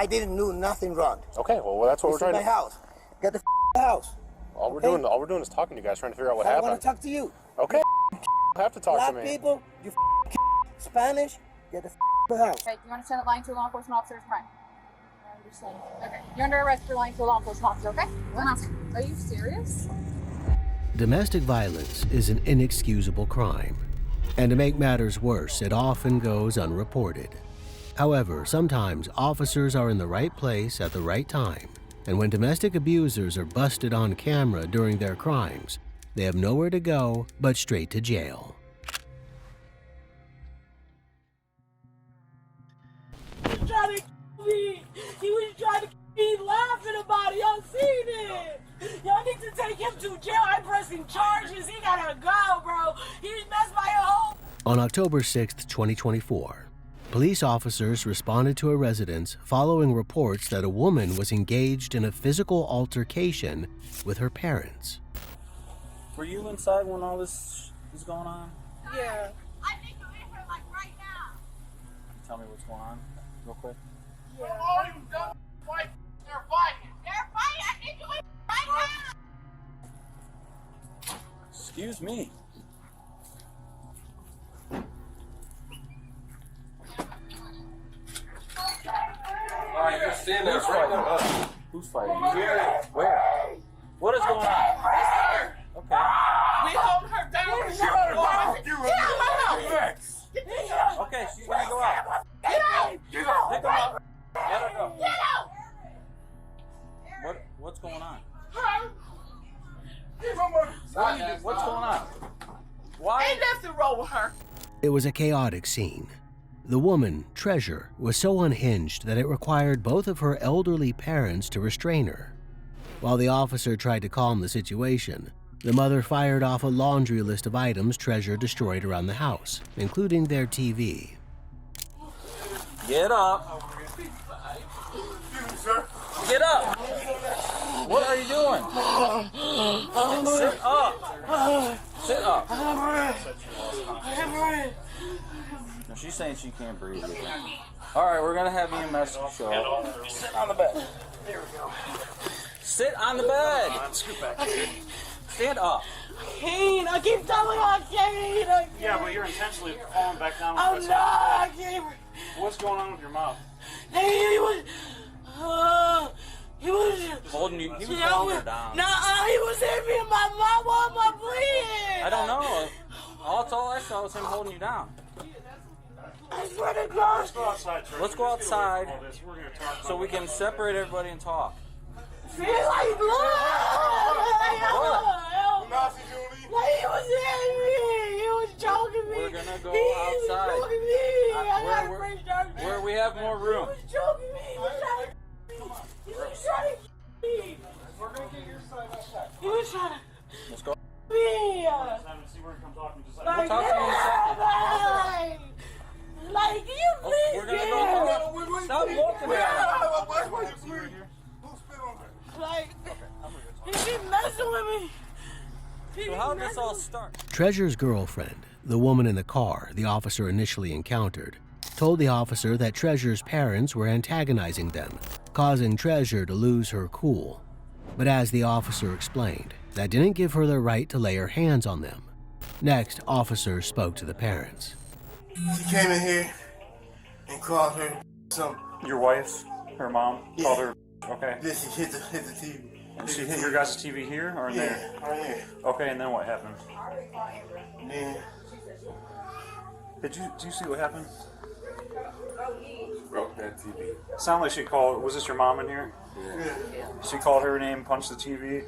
I didn't do nothing wrong. Okay, well that's what we're trying to. This is my house. Get the house. All we're doing is talking to you guys, trying to figure out what I happened. want to talk to you. Okay. You have to talk Black to me. people, you Spanish, get the house. Okay, do you understand that lying to a law enforcement officer is a crime? I understand. Okay. You're under arrest for lying to a law enforcement officer, okay? What? Are you serious? Domestic violence is an inexcusable crime. And to make matters worse, it often goes unreported. However, sometimes officers are in the right place at the right time. And when domestic abusers are busted on camera during their crimes, they have nowhere to go but straight to jail. He was trying to kill me. He was trying to keep laughing about it. Y'all seen it. Y'all need to take him to jail. I'm pressing charges. He gotta go, bro. He messed my whole... On October 6, 2024, police officers responded to a residence following reports that a woman was engaged in a physical altercation with her parents. Were you inside when all this was going on? Yeah. I think you're in here like right now. Tell me what's going on, real quick. Yeah. They're fighting. They're fighting. I think you're in right now. Excuse me. Alright, you're standing there right now. Who's fighting? Where? What is going on? Okay. We hold her down. Okay, she's gonna go out. Get out. Pick her up. Let her go. Get out. What's going on? What's going on? Why? Ain't nothing wrong with her. It was a chaotic scene. The woman, Treasure, was so unhinged that it required both of her elderly parents to restrain her. While the officer tried to calm the situation, the mother fired off a laundry list of items Treasure destroyed around the house, including their TV. Get up. Get up. What are you doing? Sit up. Sit up. No, she's saying she can't breathe. All right, we're going to have EMS show up. Sit on the bed. There we go. Sit on the bed. Scoot back. Stand up. Kane, I keep telling her I can't. Yeah, but you're intentionally falling back down. I'm not. I can't. What's going on with your mouth? He was Holding you. He was holding her down. Nah, he was hitting me in my mouth. Why am I bleeding? I don't know. All I saw was him holding you down. I swear to God. Let's go outside, Trevor. Let's go outside We're gonna talk so we can separate everybody and talk. Feel like blood. Like he was hitting me. He was choking me. We're gonna go He outside. was choking me. I got a fresh dark. Where we have more room. He was choking me. He was trying to. He was trying to. Me. We're gonna get your side outside. He was trying to. Let's go. Me. See where he comes off and just Like, We'll talk to you in a second. like you bleed. We're gonna go. Stop looking at me. Like, he keep messing with me. So how did this all start? Treasure's girlfriend, the woman in the car the officer initially encountered, told the officer that Treasure's parents were antagonizing them, causing Treasure to lose her cool. But as the officer explained, that didn't give her the right to lay her hands on them. Next, officers spoke to the parents. She came in here and called her some. Your wife, her mom, called her. Okay. Then she hit the TV. And she hit your guys' TV here or in there? Right here. Okay, and then what happened? And then Did you see what happened? Broke that TV. Sound like she called. Was this your mom in here? Yeah. She called her name, punched the TV.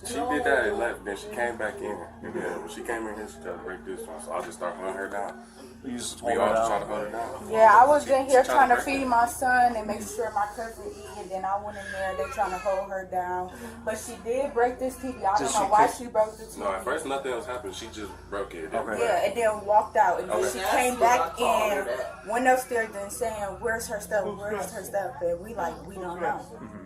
She did that and left, then she came back in. And then when she came in here, she tried to break this one, so I just started hunting her down. You just We hold all her just down. tried to hunt her down. Yeah, I was in here trying to feed my son and make sure my cousin eat, and then I went in there. They trying to hold her down, but she did break this TV. I don't know why she broke the TV. No, at first nothing else happened. She just broke it. Okay. Yeah, and then walked out, and then Okay. she came back in, went upstairs, and saying, "Where's her stuff? Where's her stuff?" And we don't know.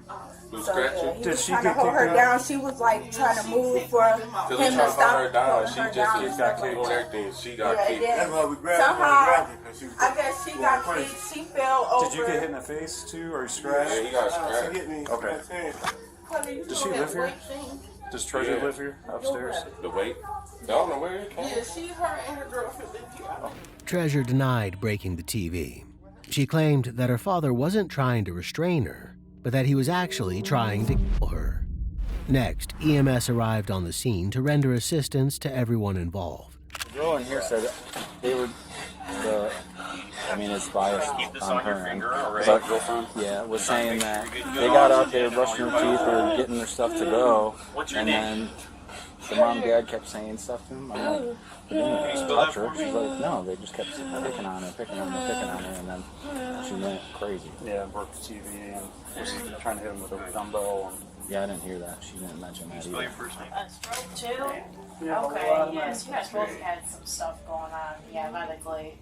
Was So scratching? yeah, he Did was she trying to get hold her kicked down. She was like trying to move for him Because to we trying to hold stop her down. holding She her just down. got got kicked on everything. She got Yeah, kicked. and That's then why we grabbed her. somehow, Because she was I guess she going got crazy. kicked. She fell over. Did you get hit in the face too, or you Yeah, scratched? he got She scratched. hit me. Okay. That's it. Does she live here? Does Treasure Yeah. live here upstairs? The weight. I don't know where it came Yeah, she, her, and her girlfriend lived here. Treasure denied breaking the TV. She claimed that her father wasn't trying to restrain her, but that he was actually trying to kill her. Next, EMS arrived on the scene to render assistance to everyone involved. The girl in here said they were it's biased on her end. But, yeah, was saying that they got up, they were brushing their teeth, they were getting their stuff to go, and then the mom and dad kept saying stuff to him. I'm like, they didn't touch her. She's like, no, they just kept picking on her, and then she went crazy. Yeah, broke the TV and was trying to hit him with a dumbbell. Yeah, I didn't hear that. She didn't mention that either. A stroke too? Okay, yes, you guys both had some stuff going on. Yeah, medically.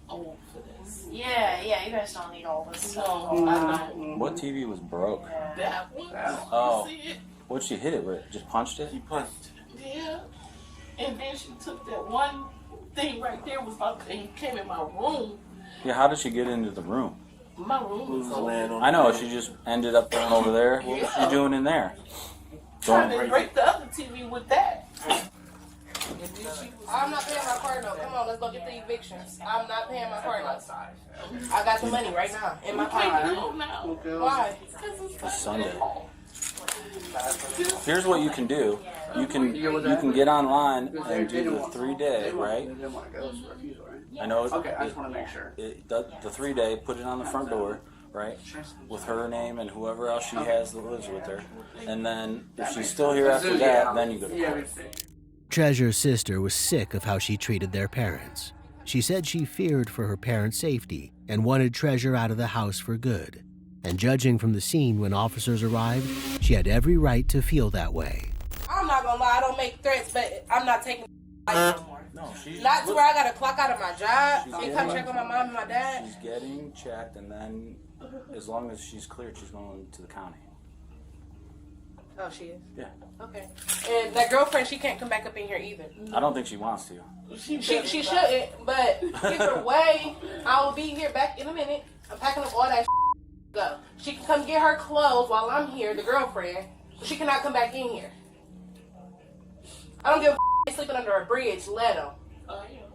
Old for this. Yeah, you guys don't need all this stuff going on. What TV was broke? That one. Oh. You see it? What'd she hit it with? Just punched it? He punched. Yeah. And then she took that one thing right there was about and came in my room. Yeah, how did she get into the room? My room was open. I know, she just ended up going over there. What was she doing in there? Trying to break the other TV with that. I'm not paying my car note. Come on, let's go get the evictions. I'm not paying my car note. I got the money right now in my Can't car. go now. Why? It's Sunday. Here's what you can do. You can get online and do the 3-day, right? I know. Okay, I just want to make sure. The 3-day, put it on the front door, right? With her name and whoever else she has that lives with her. And then if she's still here after that, then you go to court. Treasure's sister was sick of how she treated their parents. She said she feared for her parents' safety and wanted Treasure out of the house for good. And judging from the scene when officers arrived, she had every right to feel that way. I'm not gonna lie, I don't make threats, but I'm not taking life no more. No, she's Not to where I gotta clock out of my job She's and come check on my mom and my dad. She's getting checked, and then as long as she's cleared, she's going to the county. Oh, she is? Yeah. Okay. And that girlfriend, she can't come back up in here either. I don't think she wants to. She shouldn't, but either way, I will be here back in a minute. I'm packing up all that go. She can come get her clothes while I'm here, the girlfriend, but she cannot come back in here. I don't give a sleeping under a bridge, let him.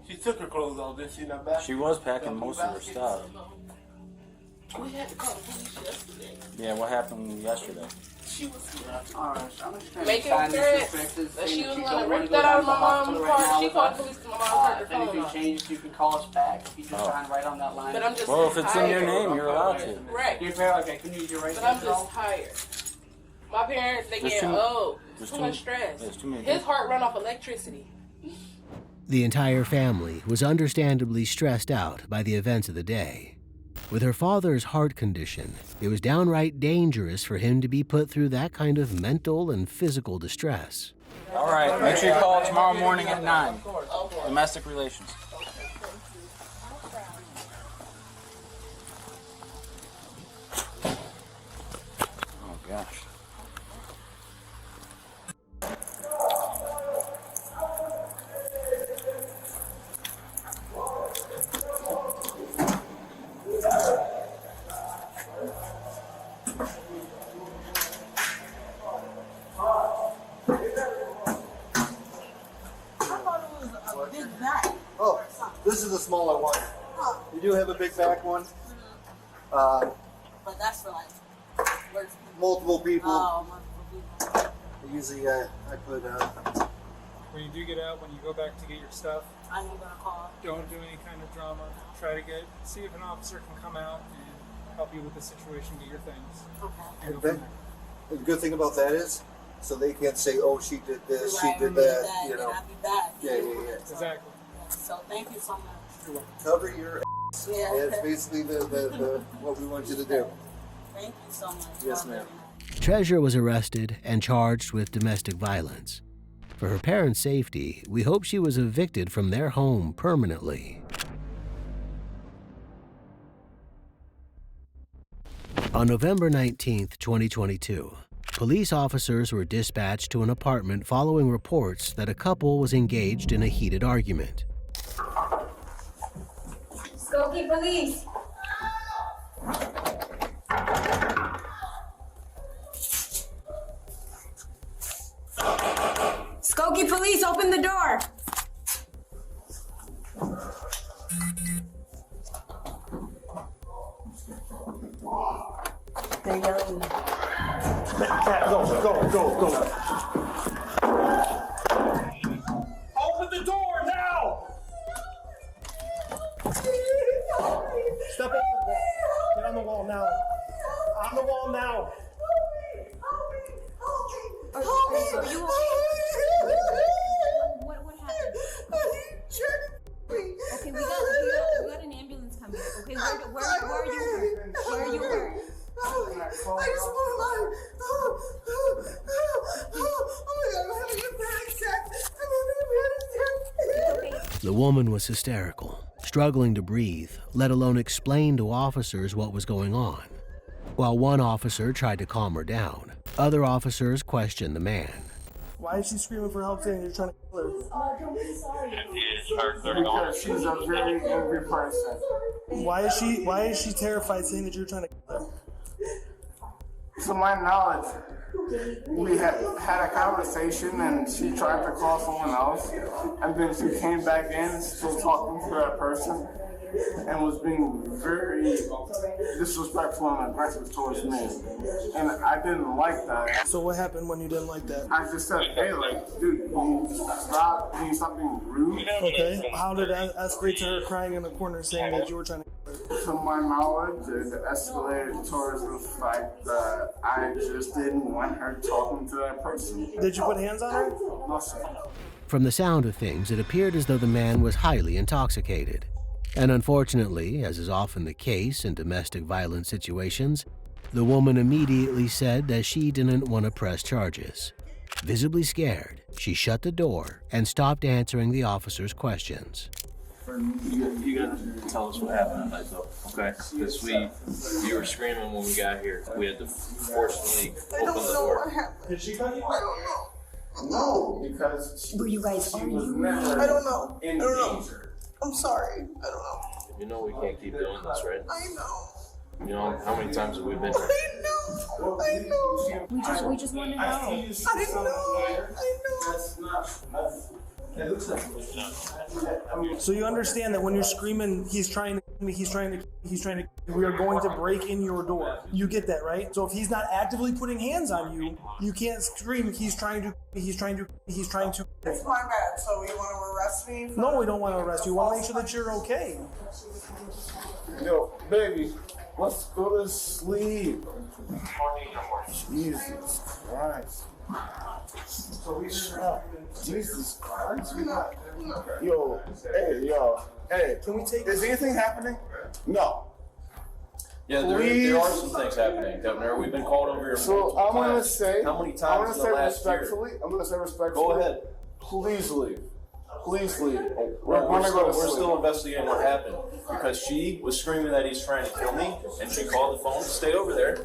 She took her clothes off, didn't she? Not back. She was packing most of her stuff. We had to call the police yesterday. Yeah, what happened yesterday? She was here. Alright, so I'm just trying Making to sign this threats prospectus that saying she that was you gonna don't want rip to go that out down of to the my mom's hospital right car. now She with called us. police to my mom turned her If phone anything off. changes, you can call us back. You just sign right on that line. But I'm just Well, if it's in your tired. name, you're allowed to. Right. Your parent, okay, can you use your right But I'm hand just at all? tired. My parents, they There's get too- old. there's Too too- much stress. there's too many His people. heart run off electricity. The entire family was understandably stressed out by the events of the day. With her father's heart condition, it was downright dangerous for him to be put through that kind of mental and physical distress. All right, make sure you call tomorrow morning at 9. Domestic relations. Oh, gosh. Oh, this is a smaller one. You do have a big back one. But that's for like Multiple people. multiple people. Usually I put When you do get out, when you go back to get your stuff, I ain't gonna call. don't do any kind of drama. Try to see if an officer can come out and help you with the situation, get your things. Okay. And go Okay. from there. the good thing about that is, so they can't say, "Oh, she did this, Right, she did we that," you and know. I'll be back. Yeah. Exactly. So thank you so much. Cover your ass. Yeah. That's basically the what we want you to do. Thank you so much. Yes, ma'am. Treasure was arrested and charged with domestic violence. For her parents' safety, we hope she was evicted from their home permanently. On November 19, 2022, police officers were dispatched to an apartment following reports that a couple was engaged in a heated argument. Skokie police! Skokie police, open the door! They're yelling. Go. Open the door now! Step over the wall. Get on the wall now. On the wall now. Are you okay? What happened? Okay, we got an ambulance coming. Okay, where are you hurt? Where are you hurt? I just want to oh my God, I'm having a panic attack. The woman was hysterical, struggling to breathe, let alone explain to officers what was going on. While one officer tried to calm her down, other officers questioned the man. Why is she screaming for help saying you're trying to kill her? Because she's a very angry person. Why is she terrified saying that you're trying to kill her? To my knowledge, we had a conversation and she tried to call someone else, and then she came back in still talking to that person and was being very disrespectful and aggressive towards me, and I didn't like that. So what happened when you didn't like that? I just said, hey, like, dude, can you stop being rude? Okay. How did it escalate to her crying in the corner saying that you were trying to kill her? To my knowledge, it escalated towards the fact that I just didn't want her talking to that person. Did you put hands on her? No, sir. From the sound of things, it appeared as though the man was highly intoxicated. And unfortunately, as is often the case in domestic violence situations, the woman immediately said that she didn't want to press charges. Visibly scared, she shut the door and stopped answering the officer's questions. You gotta tell us what happened tonight, though, okay? Because you were screaming when we got here. We had to forcefully open the door. Did she cut you? I don't know. No, because were you guys arguing? I don't know. I don't know. I'm sorry. I don't know. You know we can't keep doing this, right? I know. You know how many times have we been here? I know. We just want to know. I know. So you understand that when you're screaming, he's trying to, we are going to break in your door. You get that, right? So if he's not actively putting hands on you, you can't scream, he's trying to. It's my bad. So you want to arrest me? No, we don't want to arrest you. We want to make sure that you're okay. Yo, baby, let's go to sleep. Jesus Christ. Jesus Christ. Yo, hey, can we take? Is anything happening? No. Yeah, there are some things happening, Governor. We've been called over here. So I'm gonna say. How many times in the last year? I'm gonna say respectfully. Go ahead. Please leave. Please leave. We're still investigating what happened because she was screaming that he's trying to kill me, and she called the phone. Stay over there.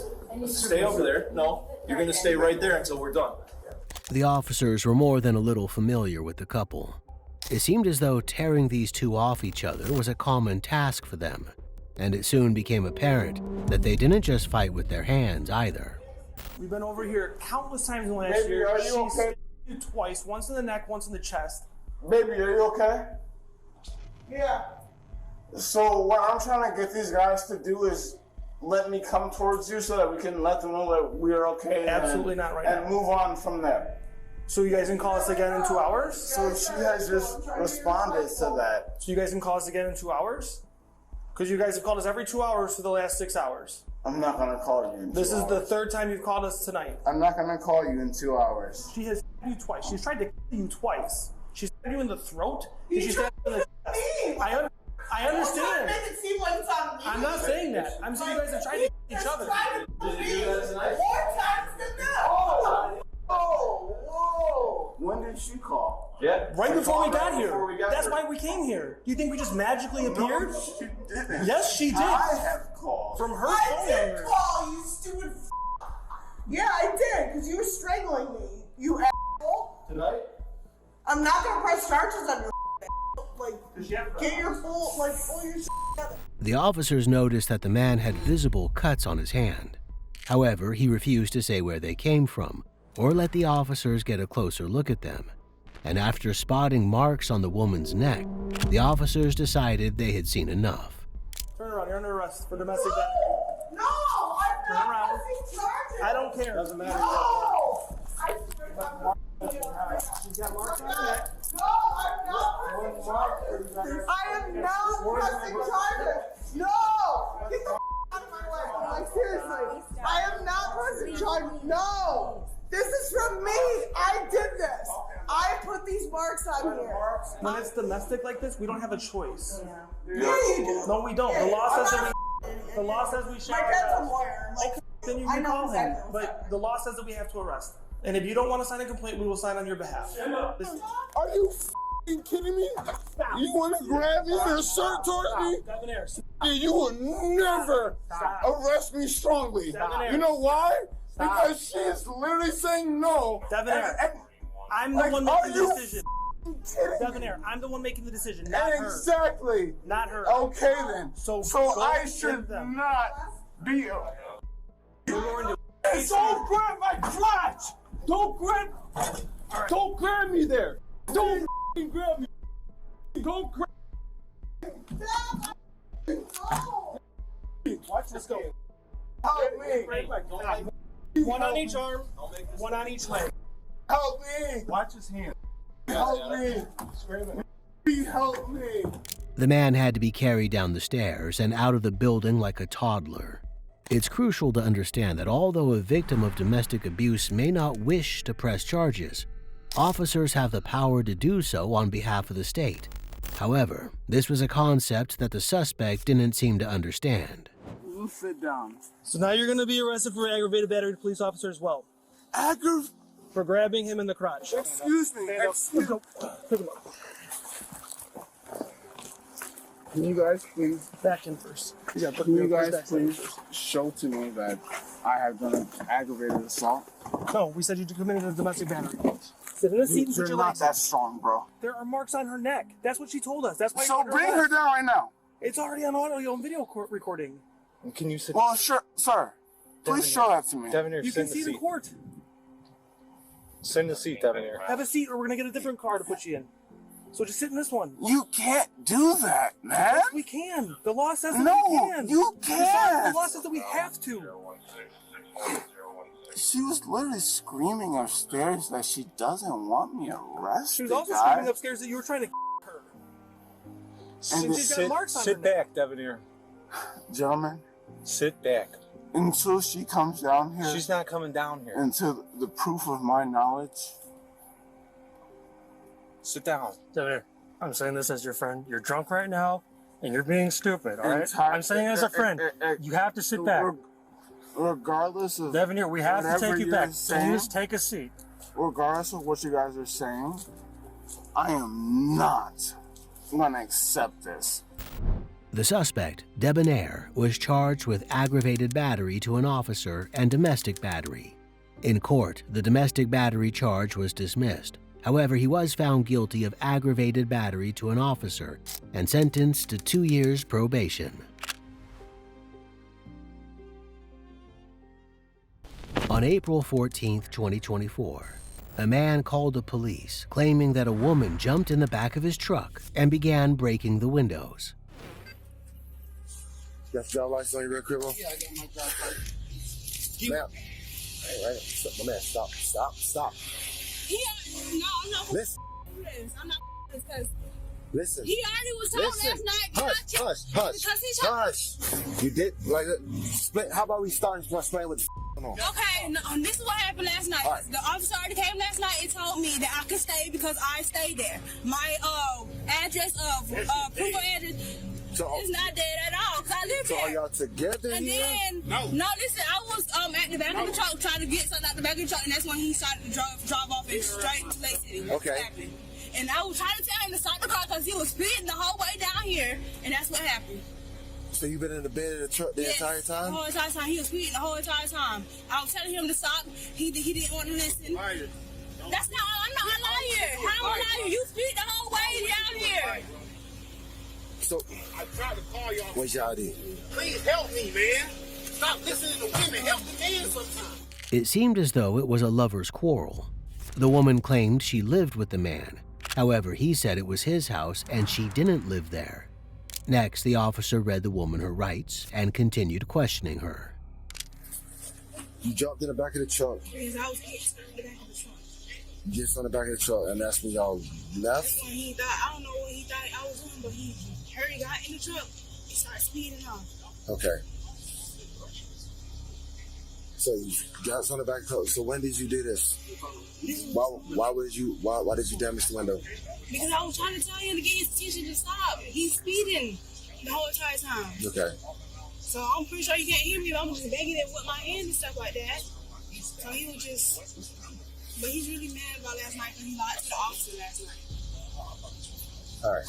Stay over there. No, you're going to stay right there until we're done. The officers were more than a little familiar with the couple. It seemed as though tearing these two off each other was a common task for them, and it soon became apparent that they didn't just fight with their hands either. We've been over here countless times in the last year. Are you okay? Stabbed you twice, once in the neck, once in the chest. Baby, are you okay? Yeah. So what I'm trying to get these guys to do is let me come towards you so that we can let them know that we're okay. Absolutely not right now. And move on from there. So you guys can call us again in 2 hours? So she has just responded to that. So you guys can call us again in 2 hours? Because you guys have called us every 2 hours for the last 6 hours. I'm not going to call you in 2 hours. This is the third time you've called us tonight. I'm not going to call you in 2 hours. She has stabbed you twice. She's tried to kill you twice. She stabbed you in the throat. And she stabbed you in the chest. I understand. I'm not saying that. I'm saying you guys have tried to kill each other. Whoa. When did she call? Yeah. Right before we got here. That's why we came here. Do you think we just magically appeared? No, she didn't. Yes, she did. I have called. From her phone number. Call. You Yeah, I did, because you were strangling me. You asshole. Tonight? I'm not gonna press charges on your like, get your full, like, pull your shit together. The officers noticed that the man had visible cuts on his hand. However, he refused to say where they came from or let the officers get a closer look at them. And after spotting marks on the woman's neck, the officers decided they had seen enough. Turn around, you're under arrest for domestic battery. No, I'm Turn not around. pressing charges. I don't care. Doesn't matter. No! She's got marks on her neck. No, I'm not pressing charges. I am not pressing charges. No! Get the out of my way. Like, seriously. I am not pressing charges. No! This is from me. I did this. I put these marks on here. When it's domestic like this, we don't have a choice. Yeah, you do. No, we don't. The law says that the law says we shower. My dad's a lawyer. Like, Then you I can know call him. exactly. But the law says that we have to arrest. And if you don't want to sign a complaint, we will sign on your behalf. Are you f***ing kidding me? You want to grab me and assert towards me? Yeah, you will never arrest me strongly. You know why? Because she is literally saying no. I'm the one making the decision. Devonair, I'm the one making the decision, not her. Exactly. Not her. Okay then. So I should them. not be. Don't grab my crotch. Don't grab me there. Don't f***ing grab me. Don't grab. Watch this go. Help me. One on each arm, one on each leg. Help me. Watch his hand. Help me. Help me. The man had to be carried down the stairs and out of the building like a toddler. It's crucial to understand that although a victim of domestic abuse may not wish to press charges, officers have the power to do so on behalf of the state. However, this was a concept that the suspect didn't seem to understand. You sit down. So now you're going to be arrested for aggravated battery to police officer as well. For grabbing him in the crotch. Excuse me. Let's go. Pick him up. Can you guys please back in first? Can you guys please show to me that I have done an aggravated assault? No, we said you committed a domestic battery. Sit in the seat and put You're your not legs that up. strong, bro. There are marks on her neck. That's what she told us. That's why. So bring her down right now. It's already on audio and video recording. Can you sit? Well, sure, sir. Please show that to me. Devonair, You can see it in court. Sit in the seat, Devonair. Have a seat, or we're gonna get a different car to put you in. So just sit in this one. You can't do that, man. Yes, we can. The law says that No, we can. you can't. The law says that we have to. She was literally screaming upstairs that she doesn't want me arrested. She was also guys. screaming upstairs that you were trying to her. And she's got marks on her Sit back, Devonair. Gentlemen, sit back. Until she comes down here. She's not coming down here. Until the proof of my knowledge. Sit down. Devonair, I'm saying this as your friend. You're drunk right now, and you're being stupid, all right? I'm saying as a friend, you have to sit back. Regardless of Devonair, we have to take you back. Saying, Please take a seat. Regardless of what you guys are saying, I am not going to accept this. The suspect, Debonair, was charged with aggravated battery to an officer and domestic battery. In court, the domestic battery charge was dismissed. However, he was found guilty of aggravated battery to an officer and sentenced to 2 years probation. On April 14, 2024, a man called the police claiming that a woman jumped in the back of his truck and began breaking the windows. You got your driver's license on your real crib? Yeah, I got my driver's license. Ma'am. All right, my man, stop. No, I'm not. Listen. I'm not because. Listen. He already was told last night. Hush. You did like split. How about we start and explain what the going on? Okay, no, this is what happened last night. Right. The officer already came last night and told me that I could stay because I stayed there. My address of proof of address is not dead at all because I live So there. are y'all together? And then no, listen, I was at the back of the truck trying to get something out the back of the truck, and that's when he started to drive off and straight to Lake City. Okay. And I was trying to tell him to stop the car because he was speeding the whole way down here, and that's what happened. So you been in the bed of the truck the entire time? The whole entire time. He was speeding the whole entire time. I was telling him to stop. He didn't want to listen. Liar. That's not. I'm not a liar. How am I a liar? You speed the whole way down here. So I tried to call y'all. what y'all did? Please help me, man. Stop listening to women. Help the man sometimes. It seemed as though it was a lover's quarrel. The woman claimed she lived with the man. However, he said it was his house and she didn't live there. Next, the officer read the woman her rights and continued questioning her. You jumped in the back of the truck. Because I was getting in the back of the truck. Just on the back of the truck, and that's when y'all left? That's when he thought, I don't know what he thought I was doing, but he heard he got in the truck. He started speeding off. Okay. So you got on the back of the truck. So when did you do this? Why did you damage the window? Because I was trying to tell him to get his attention to stop. He's speeding the whole entire time. Okay. So I'm pretty sure you can't hear me, but I'm just begging it with my hand and stuff like that. So he was just, but he's really mad about last night because he lied to the officer last night. All right.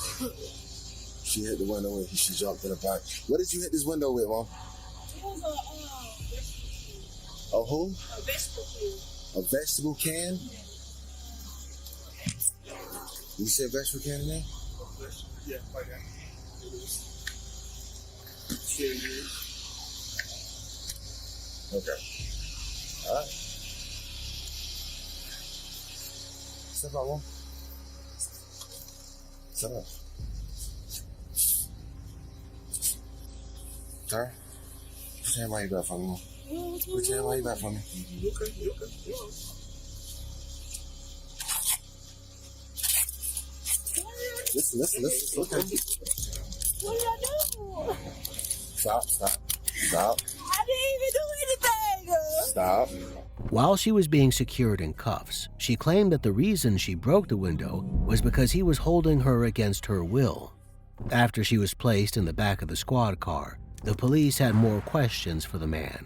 She hit the window and she jumped in the back. What did you hit this window with, Mom? It was A who? a vegetable can. A vegetable can? You said vegetable can in there? Yeah, like that. Okay. All right. Step out, Mom. Step out. Tara, put your hand behind your back for me, Mom. Put your hand behind your back for me. You okay? Listen. Okay. What did I do? Stop. I didn't even do anything. Stop. While she was being secured in cuffs, she claimed that the reason she broke the window was because he was holding her against her will. After she was placed in the back of the squad car, the police had more questions for the man.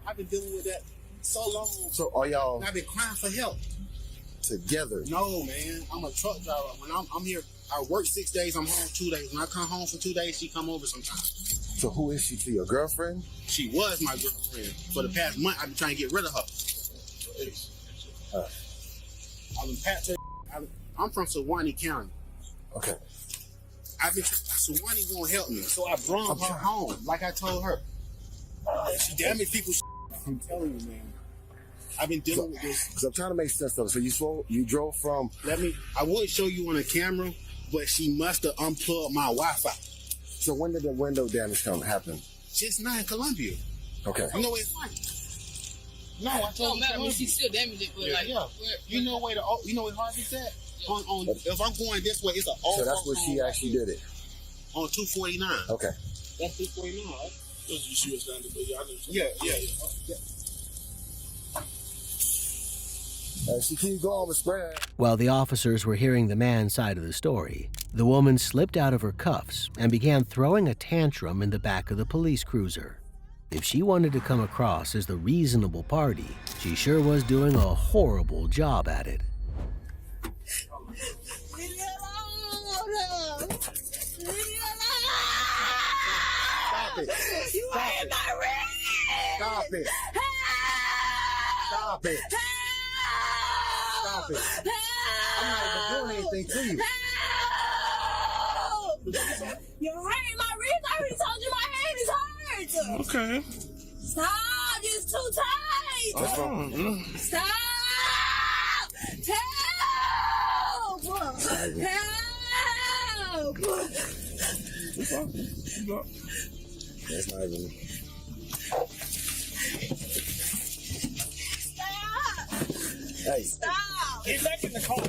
I've been dealing with that so long. So are y'all And I've been crying for help. together? No, man. I'm a truck driver. When I'm here, I work 6 days, I'm home 2 days. When I come home for 2 days, she come over sometimes. So who is she to your girlfriend? She was my girlfriend. For the past month, I've been trying to get rid of her. I've been packed her. I'm from Suwannee County. Okay. Suwannee won't help me, so I brought her home, like I told her. She damaged people's. I'm telling you, man. I've been dealing with this. Because I'm trying to make sense of it. So you drove from. I would show you on the camera, but she must have unplugged my Wi-Fi. So when did the window damage happen? Just now in Columbia. Okay. You know what it's like? No, I told matter, but she still damaged it. But you know where Harvey's at? On if I'm going this way, it's an old. So that's where she actually did it. On 249. Okay. That's 249, right? Yeah. She keep going with spread. While the officers were hearing the man's side of the story, the woman slipped out of her cuffs and began throwing a tantrum in the back of the police cruiser. If she wanted to come across as the reasonable party, she sure was doing a horrible job at it. Stop it. You ain't my ring. Stop it. Stop it. Stop it. I'm not even doing anything to you. You're hurting my wrist. I already told you my hand is hurt. Okay. Stop. It's too tight. Stop. Help. That's not even. Hey. Stop. Get back in the car.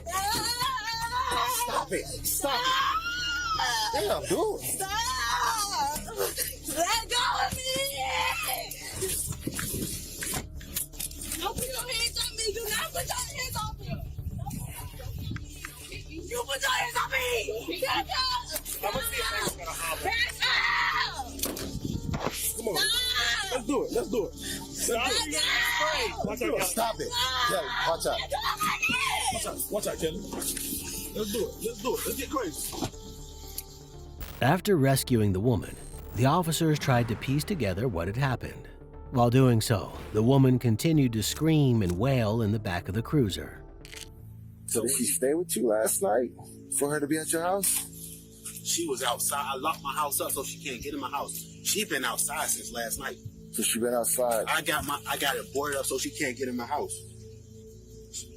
Stop it. Stop it. Damn, dude. Stop. Let go of me. Don't put your hands on me. Do not put your hands on me. You put your hands on me. Get up. Come on. Let's do it. Stop it. Stop it. Kelly, watch out. Watch out, Kelly. Let's do it. Let's get crazy. After rescuing the woman, The officers tried to piece together what had happened. While doing so, the woman continued to scream and wail in the back of the cruiser. So did she stay with you last night for her to be at your house? She was outside. I locked my house up so she can't get in my house. She been outside since last night. So she been outside? I got it boarded up so she can't get in my house.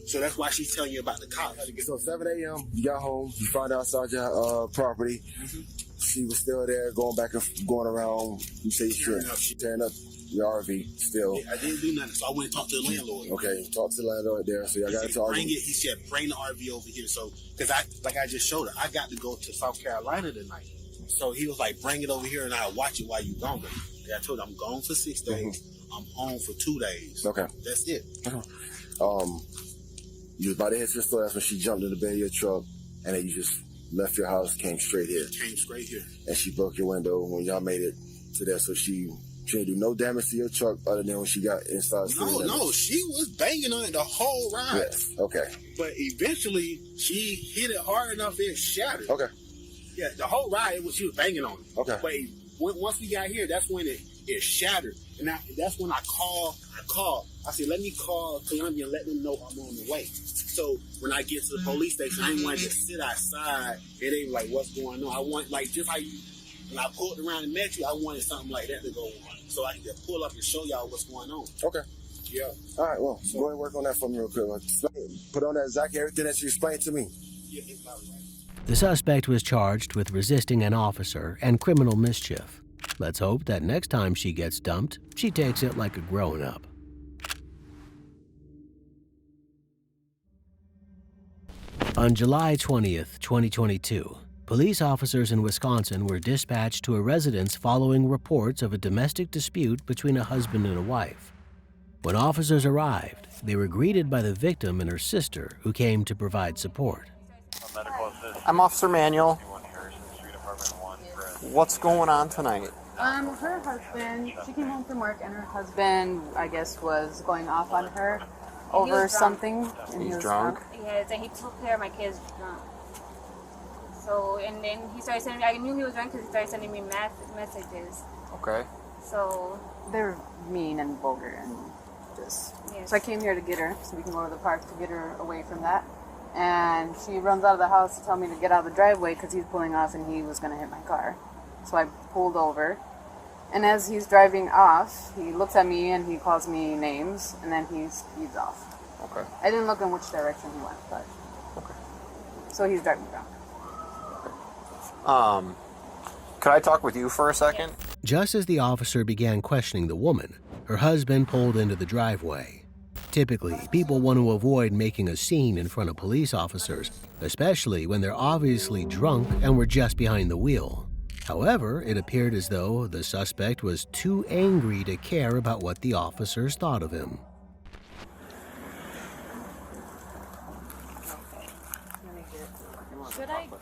So that's why she's telling you about the cops. So 7 a.m. you got home, you found outside your property. She was still there, going around. You say she's tearing up your RV still. I didn't do nothing, so I went and talked to the landlord. Okay, talk to the landlord there. So y'all got to talk. He said, bring the RV over here. So, because I just showed her, I got to go to South Carolina tonight. So he was like, bring it over here and I'll watch it while you gone. I told her, I'm gone for 6 days. I'm home for 2 days. Okay. That's it. You was about to hit your store. That's when she jumped in the bed of your truck, and then you just left your house, came straight here. Came straight here. And she broke your window when y'all made it to there. So she didn't do no damage to your truck other than when she got inside. No, she was banging on it the whole ride. Yes. Okay. But eventually, she hit it hard enough it shattered. Okay. Yeah, the whole ride she was banging on it. Okay. But once we got here, that's when it shattered, and that's when I called. I said, let me call Columbia and let them know I'm on the way. So when I get to the police station, I didn't want to just sit outside. It ain't like, what's going on? I want, like, just how when I pulled around and met you, I wanted something like that to go on. So I can just pull up and show y'all what's going on. Okay. Yeah. All right, well, go ahead and work on that for me real quick. Put on that exactly everything that you explained to me. Yeah, it's about right. The suspect was charged with resisting an officer and criminal mischief. Let's hope that next time she gets dumped, she takes it like a grown-up. On July 20th, 2022, police officers in Wisconsin were dispatched to a residence following reports of a domestic dispute between a husband and a wife. When officers arrived, they were greeted by the victim and her sister, who came to provide support. I'm Officer Manuel. What's going on tonight? Her husband, she came home from work and her husband, I guess, was going off on her over something. And He's drunk? Yes, and he took care of my kids drunk. So, and then he started sending me, I knew he was drunk because he started sending me messages. Okay. So, they're mean and vulgar and just... Yes. So I came here to get her, so we can go to the park to get her away from that. And she runs out of the house to tell me to get out of the driveway because he's pulling off and he was going to hit my car. So I pulled over. And as he's driving off, he looks at me and he calls me names, and then he speeds off. Okay. I didn't look in which direction he went, but... Okay. So he's driving drunk. Could I talk with you for a second? Just as the officer began questioning the woman, her husband pulled into the driveway. Typically, people want to avoid making a scene in front of police officers, especially when they're obviously drunk and were just behind the wheel. However, it appeared as though the suspect was too angry to care about what the officers thought of him.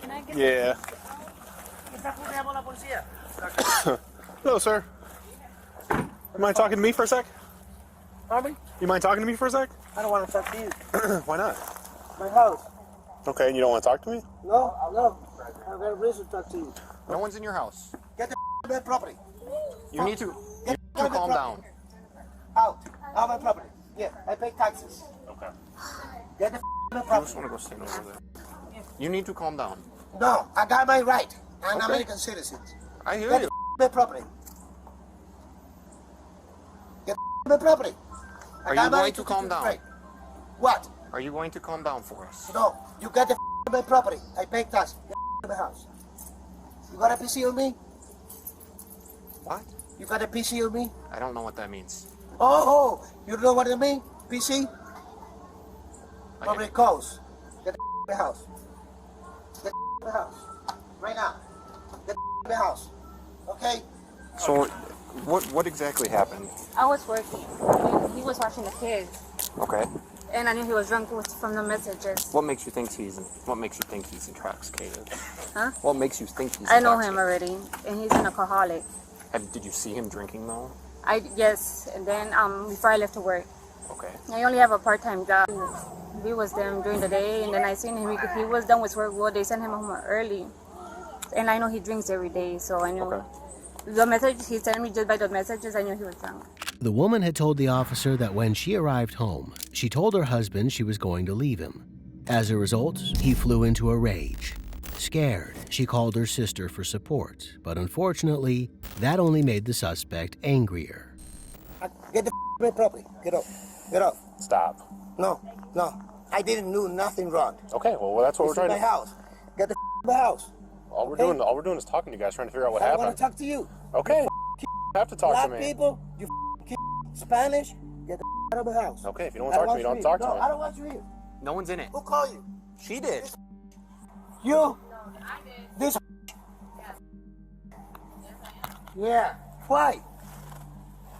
Can I get Yeah. Hello, sir. You mind talking to me for a sec? Pardon? You mind talking to me for a sec? I don't want to talk to you. Why not? My house. Okay, and you don't want to talk to me? No. I've got a reason to talk to you. No one's in your house. Get the my property. You need to calm down. Out of my property. Yeah, I pay taxes. Okay. Get the my I property. just want to go stand over there. You need to calm down. No, I got my right. I'm Okay. American citizen. I hear Get you. my property. Get my property. I Are got you my going to calm down? right. What? Are you going to calm down for us? No, you get the my property. I pay tax. Get my house. You got a PC on me? What? You got a PC on me? I don't know what that means. Oh, you don't know what I mean? PC? Public calls. Get the house. Get the house. Right now. Get the house. Okay? So, what exactly happened? I was working. He was watching the kids. Okay. And I knew he was drunk from the messages. What makes you think he's intoxicated? Huh? What makes you think he's I know intoxicated? him already, and he's an alcoholic. Did you see him drinking though? Yes, and then before I left to work. Okay. I only have a part-time job. We was there during the day, and then I seen him. He was done with work. Well, they sent him home early, and I know he drinks every day, so I knew. Okay. The message he's telling me, just by those messages, I knew he was drunk. The woman had told the officer that when she arrived home, she told her husband she was going to leave him. As a result, he flew into a rage. Scared, she called her sister for support, but unfortunately, that only made the suspect angrier. Get the away properly. Get up. Get up. Stop. No. I didn't do nothing wrong. Okay, well that's what we're trying to. This is my house. Get the my house. All we're doing is talking to you guys, trying to figure out what I happened. want to talk to you. Okay. You have to talk Black to me. people, you Spanish, get the out of the house. Okay, if you don't want to talk to me, you don't talk to me. No, I don't want you here. No one's in it. Who called you? She did. You? No, I did. This. Yeah. Why?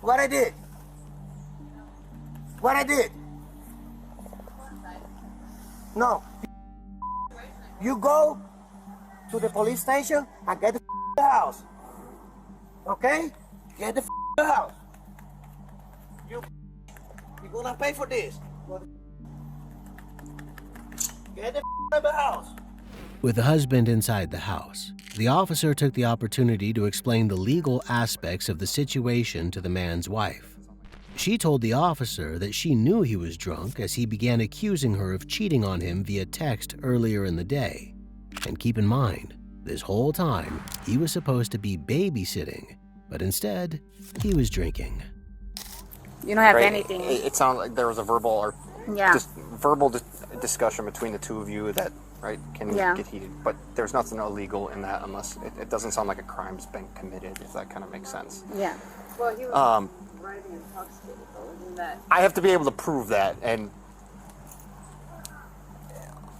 What I did? What I did? No. You go to the police station and get the house. Okay? Get the house. You're gonna pay for this. Get the house. With the husband inside the house, the officer took the opportunity to explain the legal aspects of the situation to the man's wife. She told the officer that she knew he was drunk as he began accusing her of cheating on him via text earlier in the day. And keep in mind, this whole time, he was supposed to be babysitting, but instead, he was drinking. You don't have Right. anything. It sounded like there was a verbal discussion between the two of you that can get heated. But there's nothing illegal in that unless it doesn't sound like a crime's been committed, if that kind of makes sense. Yeah. Well, he was driving intoxicated, though, isn't that? I have to be able to prove that, and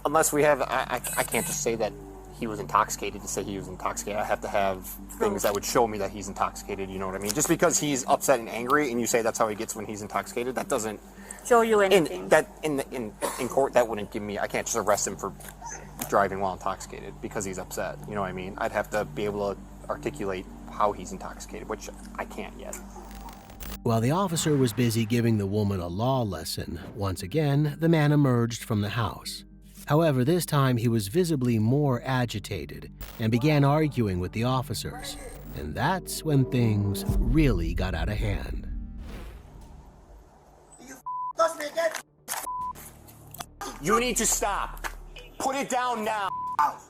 unless we have, I can't just say that he was intoxicated to say he was intoxicated. I have to have things that would show me that he's intoxicated, you know what I mean? Just because he's upset and angry and you say that's how he gets when he's intoxicated, that doesn't show you anything. In court, that wouldn't give me, I can't just arrest him for driving while intoxicated because he's upset, you know what I mean? I'd have to be able to articulate how he's intoxicated, which I can't yet. While the officer was busy giving the woman a law lesson, once again, the man emerged from the house. However, this time he was visibly more agitated and began arguing with the officers. And that's when things really got out of hand. You need to stop. Put it down now.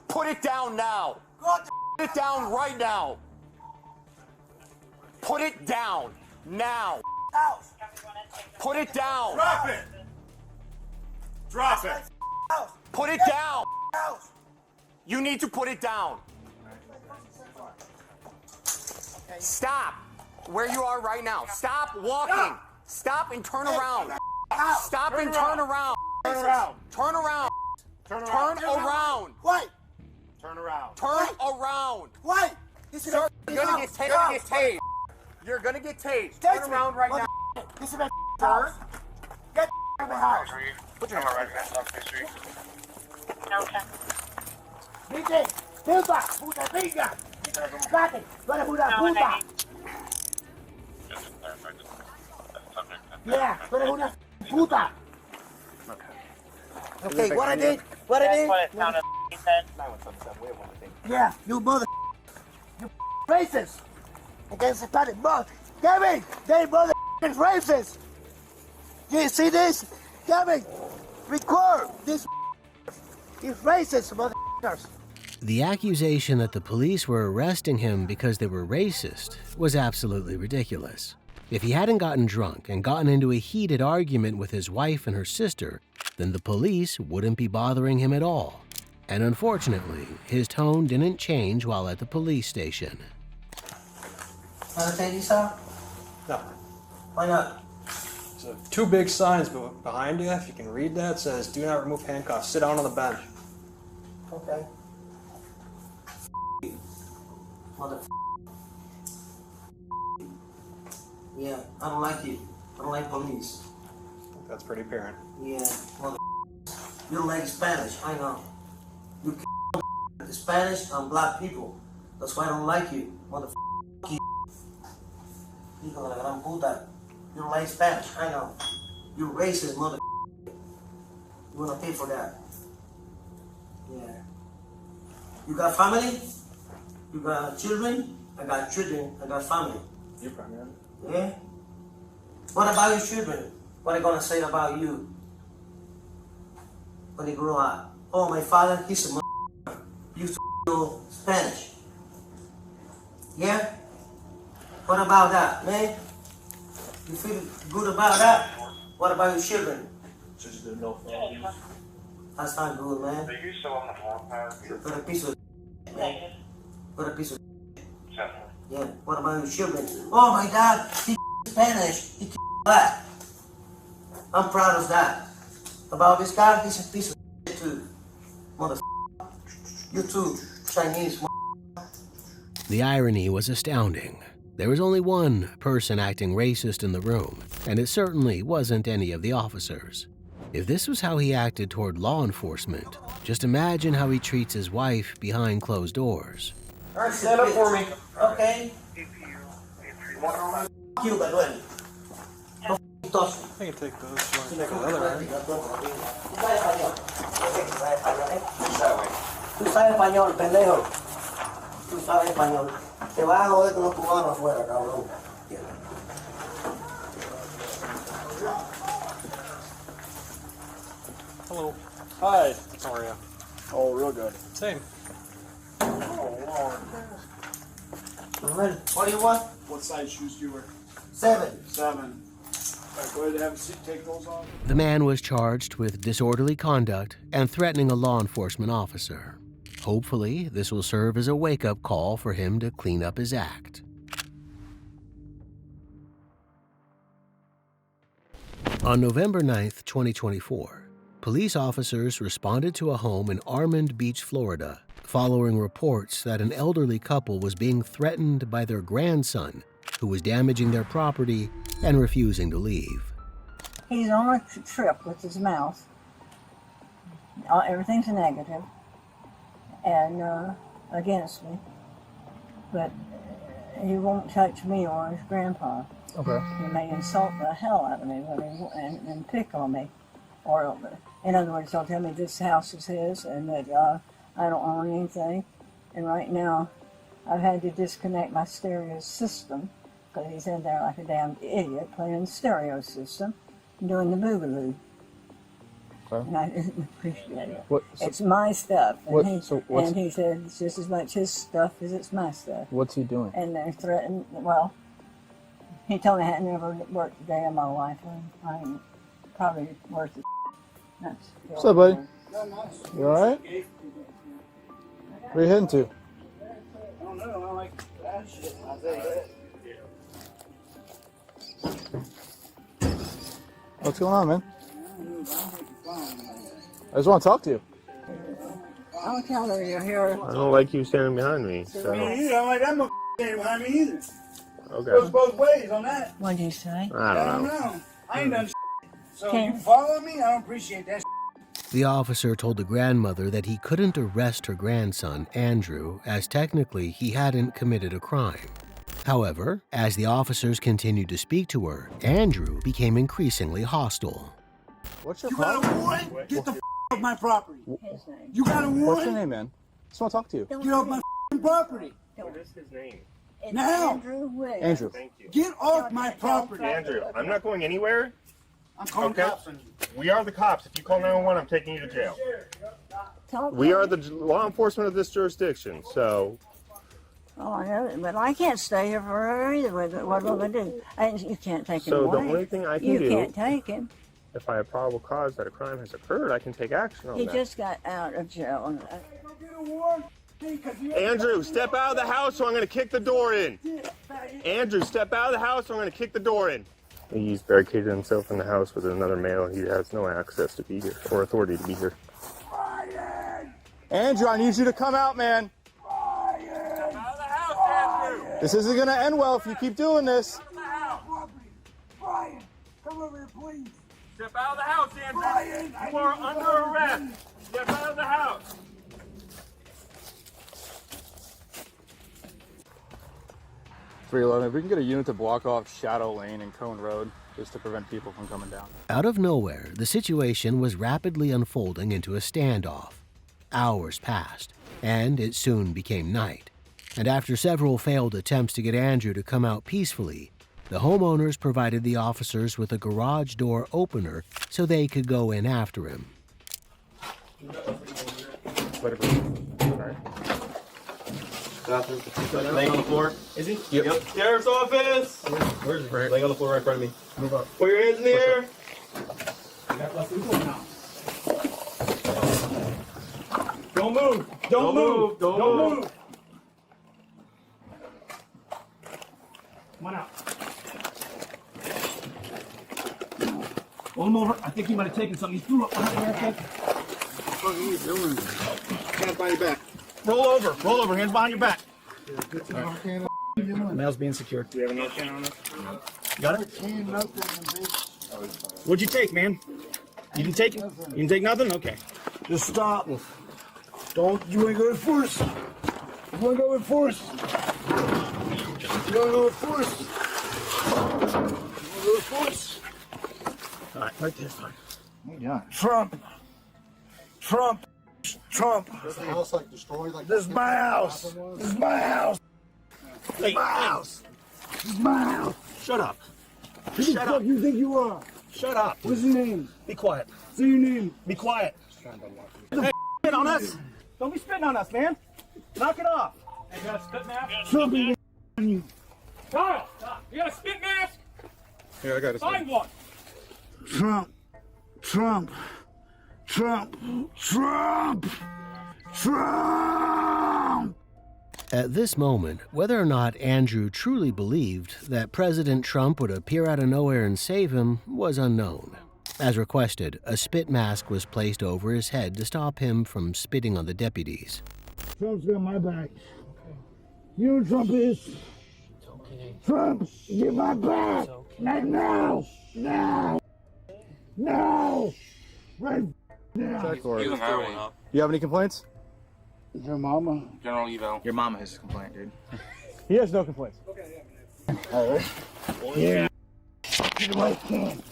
Put it down now. Put it down right now. Put it down now. Put it down. Drop it. Drop it. Put it down. You need to put it down. Stop where you are right now. Stop walking. Stop and turn around. Stop and turn around. Turn around. Turn around. Turn Turn around. around. Why? Turn around. Turn around. Why? Sir, you're gonna get tased. You're gonna get tased. Turn around right now. This is my house. Get out of the house. Put your hand right Vite, puta, puta, venga. Date, para puta. Yeah, para una puta. Okay, what I did? What I did? That's what it sounded like he said. Yeah, you mother. You racist. Against the planet, mother. Kevin, they mother racist. You see this? Kevin, record this. He's racist, motherfuckers. The accusation that the police were arresting him because they were racist was absolutely ridiculous. If he hadn't gotten drunk and gotten into a heated argument with his wife and her sister, then the police wouldn't be bothering him at all. And unfortunately, his tone didn't change while at the police station. Want to take these out? No. Why not? So 2 big signs behind you, if you can read that, says do not remove handcuffs. Sit down on the bench. Okay. Mother. Yeah, I don't like you. I don't like police. That's pretty apparent. Yeah, mother. You don't like Spanish, I know. You the Spanish and black people. That's why I don't like you, mother. You. Hijo de la gran puta. You don't like Spanish, I know. You racist, mother. You wanna pay for that? Yeah. You got family? You got children? I got children, I got family. You're primary. Yeah? What about your children? What are they gonna say about you when they grow up? Oh, my father, he's a used to know Spanish. Yeah? What about that, man? You feel good about that? What about your children? That's not good, man. Put a piece of man. Put a piece of yeah. What about your children? Oh my God, he Spanish. He black. I'm proud of that. About this guy, he's a piece of too. Mother. You too, Chinese. The irony was astounding. There was only one person acting racist in the room, and it certainly wasn't any of the officers. If this was how he acted toward law enforcement, just imagine how he treats his wife behind closed doors. All right, stand up for me. Okay. You, but when? I can take those. You want to take another one? Tú sabes español, pendejo. Tú sabes español. Te vas a joder con los cubanos afuera, cabrón. Hello. Hi. How are you? Oh, real good. Same. Oh, Lord. What do you want? What size shoes do you wear? 7. 7. All right, go ahead and have a seat. Take those off. The man was charged with disorderly conduct and threatening a law enforcement officer. Hopefully, this will serve as a wake-up call for him to clean up his act. On November 9th, 2024, police officers responded to a home in Armand Beach, Florida, following reports that an elderly couple was being threatened by their grandson, who was damaging their property and refusing to leave. He's on a trip with his mouth. Everything's negative and against me, but he won't touch me or his grandpa. Okay. He may insult the hell out of me and pick on me. Or, in other words, he'll tell me this house is his and that I don't own anything. And right now, I've had to disconnect my stereo system because he's in there like a damn idiot playing the stereo system and doing the boogaloo. Okay. And I didn't appreciate it. So, it's my stuff. And, what, he, so what's, and he said it's just as much his stuff as it's my stuff. what's he doing? And they're threatened, well, he told me I had never worked a day in my life. And I'm probably worth it. What's up, buddy? You alright? Where are you heading to? I don't know. I like that shit. I'll tell you that. What's going on, man? I just want to talk to you. I'll tell her you're here. I don't like you standing behind me. So. Me either. I don't like that motherfucker standing behind me either. Okay. Goes both ways on that. What'd you say? I don't know. I ain't done shit. So you follow me? I don't appreciate that shit. The officer told the grandmother that he couldn't arrest her grandson, Andrew, as technically he hadn't committed a crime. However, as the officers continued to speak to her, Andrew became increasingly hostile. What's your You got a problem? warrant? Get the off my property. His name. You got a warrant? What's your name, man? Just want to talk to you. Get off my property. What is his name? It's Now. Andrew Wick. Andrew. Thank you. Get off my property. Andrew, I'm not going anywhere. I'm calling cops on you. We are the cops. If you call 911, I'm taking you to jail. Tell We them. are the law enforcement of this jurisdiction, so Oh, I know, but I can't stay here forever either. What will I do? You can't take him So away. the only thing I can you do- can't take him. if I have probable cause that a crime has occurred, I can take action on He that. just got out of jail. Go get a warrant. Because you Andrew, step out of the house or I'm going to kick the door in. Andrew, step out of the house or I'm going to kick the door in. He's barricaded himself in the house with another male. He has no access to be here or authority to be here. Andrew, I need you to come out, man. This isn't going to end well if you keep doing this. Brian, come over here, please. Step out of the house, Andrew. Brian, You are under arrest. Step out of the house. 311, if we can get a unit to block off Shadow Lane and Cone Road just to prevent people from coming down. Out of nowhere, the situation was rapidly unfolding into a standoff. Hours passed, and it soon became night. And after several failed attempts to get Andrew to come out peacefully, the homeowners provided the officers with a garage door opener so they could go in after him. Laying on the floor. Is he? Yep. Sheriff's office. Where's Brett? Laying on the floor right in front of me. Move up. Put your hands in the air. Don't move. Don't move. Don't move. Come on out. Roll him over. I think he might have taken something. He threw up behind there. What are you doing? Hands behind your back. Roll over. Roll over. Hands behind your back. Mail's being secured. Do you have a Narcan on this? You got it? What'd you take, man? You didn't take it? You didn't take nothing? Okay. Just stop. Don't. You ain't going to force. You want to go with force. You want to go with force. You want to go with force. All right, right there, fine. Trump. Trump. Trump. Does the house like destroyed? Like this is my house. This is my house. This is my house. This is my house. Shut up. Who the fuck you think you are? Shut up. What's your name? Be quiet. Say your name. Be quiet. Hey, spit on us. Don't be spitting on us, man. Knock it off. Hey, you got a spit mask? Trump ain't on you. Kyle, you got a spit mask? Here, I got a Find one. Trump. Trump. Trump. Trump. Trump. At this moment, whether or not Andrew truly believed that President Trump would appear out of nowhere and save him was unknown. As requested, a spit mask was placed over his head to stop him from spitting on the deputies. Trump's got my back. You know what Trump is? Trump, get my back. Not now. Now. Now. Right now. Check for it. You You have any complaints? Your mama. General Evo. Your mama has a complaint, dude. He has no complaints. All right. Yeah. Get away, Cam.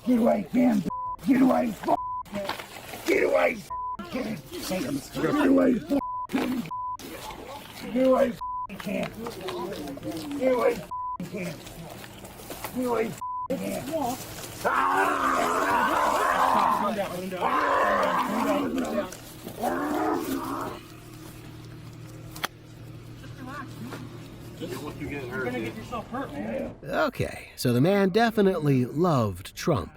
Get away, Cam. Get away, get away, Cam. Get away, Cam. Get away, Cam. Get away, Cam. Get away, Cam. You're gonna get yourself hurt, man. Okay, so the man definitely loved Trump.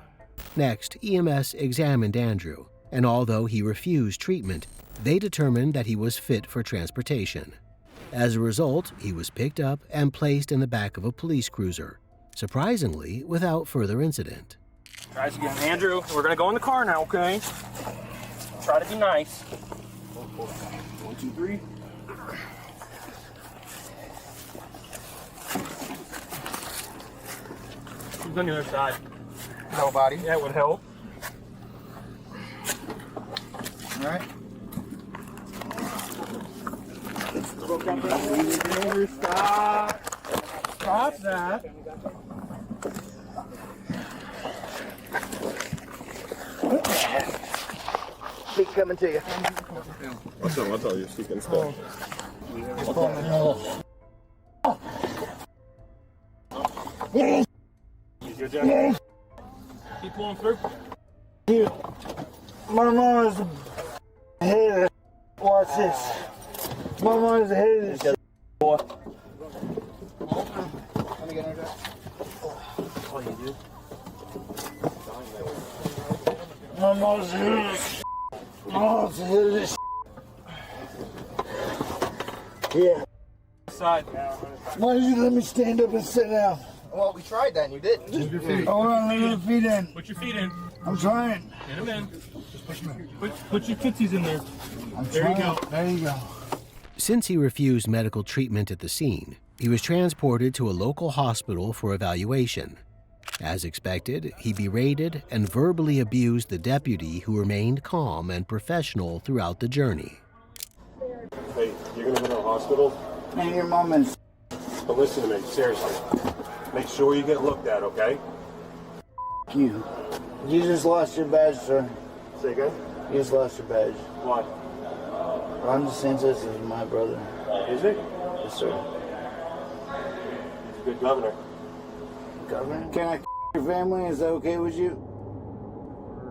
Next, EMS examined Andrew, and although he refused treatment, they determined that he was fit for transportation. As a result, he was picked up and placed in the back of a police cruiser, surprisingly without further incident. Guys, again, Andrew, we're gonna go in the car now, okay? Try to be nice. 1, 2, 3. Who's on the other side? Nobody. That would help. All right. Stop. Stop that. Keep coming to you. What's up? What's all your speaking stuff? Yes. Keep pulling through. Dude, my mom's a hater. Watch this. My mom's a hater. Let me get her. Oh, you do? My mom's a hater. My mom's a hater. Yeah. Side. Why did you let me stand up and sit down? Well, we tried that and you didn't. Move your feet. Hold on, leave your feet in. Put your feet in. I'm trying. Get them in. Just push them in. Put your tootsies in there. There you go. There you go. Since he refused medical treatment at the scene, he was transported to a local hospital for evaluation. As expected, he berated and verbally abused the deputy, who remained calm and professional throughout the journey. Hey, you're gonna go to the hospital? And your mom is. But listen to me, seriously. Make sure you get looked at, okay? You. You just lost your badge, sir. Say again? You just lost your badge. Why? Ron DeSantis is my brother. Is it? Yes, sir. He's a good governor. Governor? Can I your family? Is that okay with you?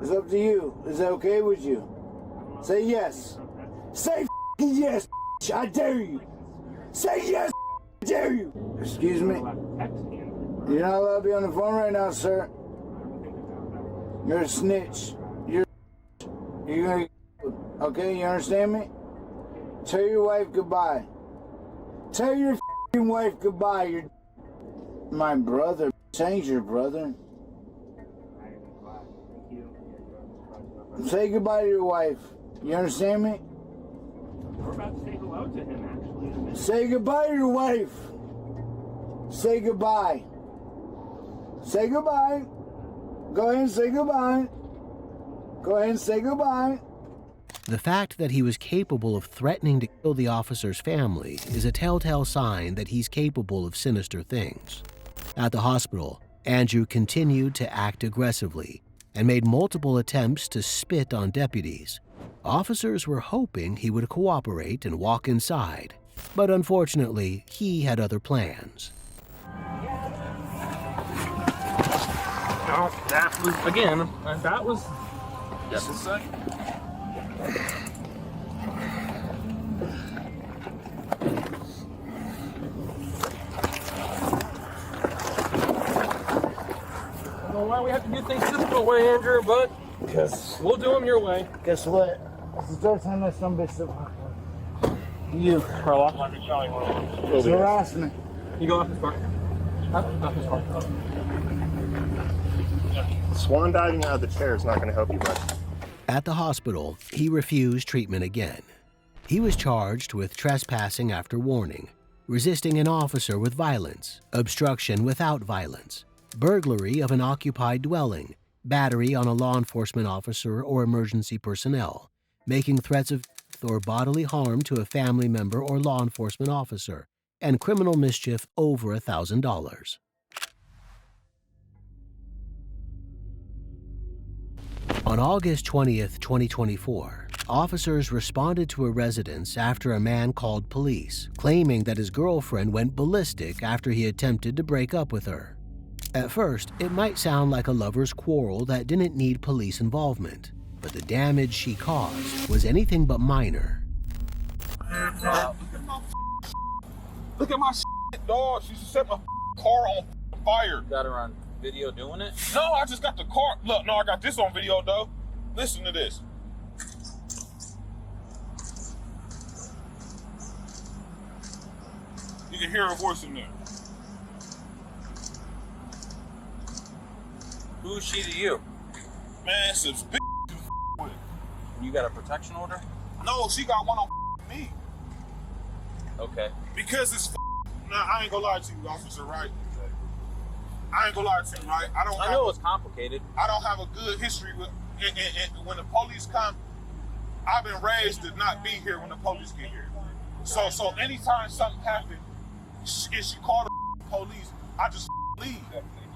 It's up to you. Is that okay with you? Say yes. Say yes. I dare you. Say yes. I dare you. Excuse me. You're not allowed to be on the phone right now, sir. You're a snitch. You're gonna. Okay, you understand me? Tell your wife goodbye. Tell your wife goodbye. You're my brother. Change your brother. Say goodbye to your wife. You understand me? We're about to say hello to him, actually. Say goodbye to your wife. Say goodbye. Say goodbye. Go ahead and say goodbye. Go ahead and say goodbye. The fact that he was capable of threatening to kill the officer's family is a telltale sign that he's capable of sinister things. At the hospital, Andrew continued to act aggressively and made multiple attempts to spit on deputies. Officers were hoping he would cooperate and walk inside, but unfortunately, he had other plans. No, that was, again, that was... Just a sec. I don't know why we have to do things this way, Andrew, but we'll do them your way. Guess what? It's the third time that some bitch you. Carla. It's harassment. You go off this car. Off this car. Swan diving out of the chair is not going to help you much. At the hospital, he refused treatment again. He was charged with trespassing after warning, resisting an officer with violence, obstruction without violence, burglary of an occupied dwelling, battery on a law enforcement officer or emergency personnel, making threats of or bodily harm to a family member or law enforcement officer, and criminal mischief over $1,000. On August 20th, 2024, officers responded to a residence after a man called police, claiming that his girlfriend went ballistic after he attempted to break up with her. At first, it might sound like a lover's quarrel that didn't need police involvement, but the damage she caused was anything but minor. Look at my shit, dog. She set my car on fire. Got her on video doing it? No, I just got the car. Look, no, I got this on video, though. Listen to this. You can hear her voice in there. Who is she to you? Man, some bitch with. You got a protection order? No, she got one on me. Okay. Because it's now, I ain't gonna lie to you, officer, right? I ain't gonna lie to you, right? I know it's complicated. I don't have a good history with when the police come. I've been raised to not be here when the police get here. So anytime something happens, if she called the police, I just leave.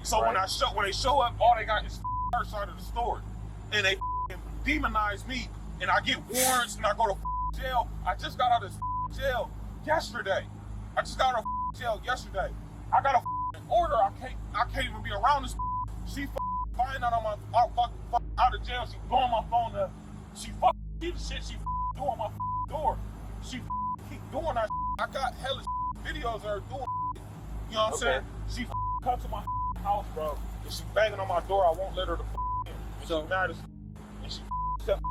So when they show up, all they got is her side of the story, and they demonize me, and I get warrants, and I go to jail. I just got out of jail yesterday. I got a order. I can't even be around this. She find out I'm out of jail. She blowing my phone up. She keep shit. She doing my door. She keep doing that. I got hella videos of her doing. You know what I'm saying? She come to my house, bro. And she banging on my door. I won't let her to in. And so she mad as and she set the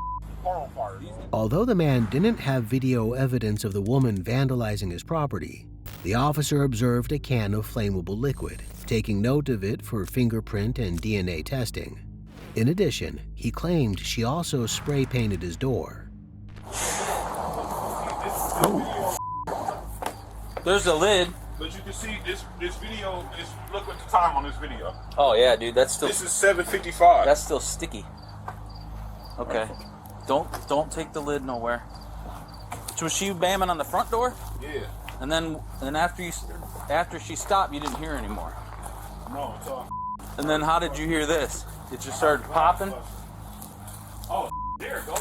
car on fire. Although the man didn't have video evidence of the woman vandalizing his property, the officer observed a can of flammable liquid, taking note of it for fingerprint and DNA testing. In addition, he claimed she also spray painted his door. There's a lid. But you can see this video is, look at the time on this video. Oh yeah, dude, that's still. This is 7:55. That's still sticky. Okay, don't take the lid nowhere. So was she bamming on the front door? Yeah. And then after she stopped, you didn't hear anymore. No, it's all. And then how did you hear this? It just started popping. Oh, there it goes.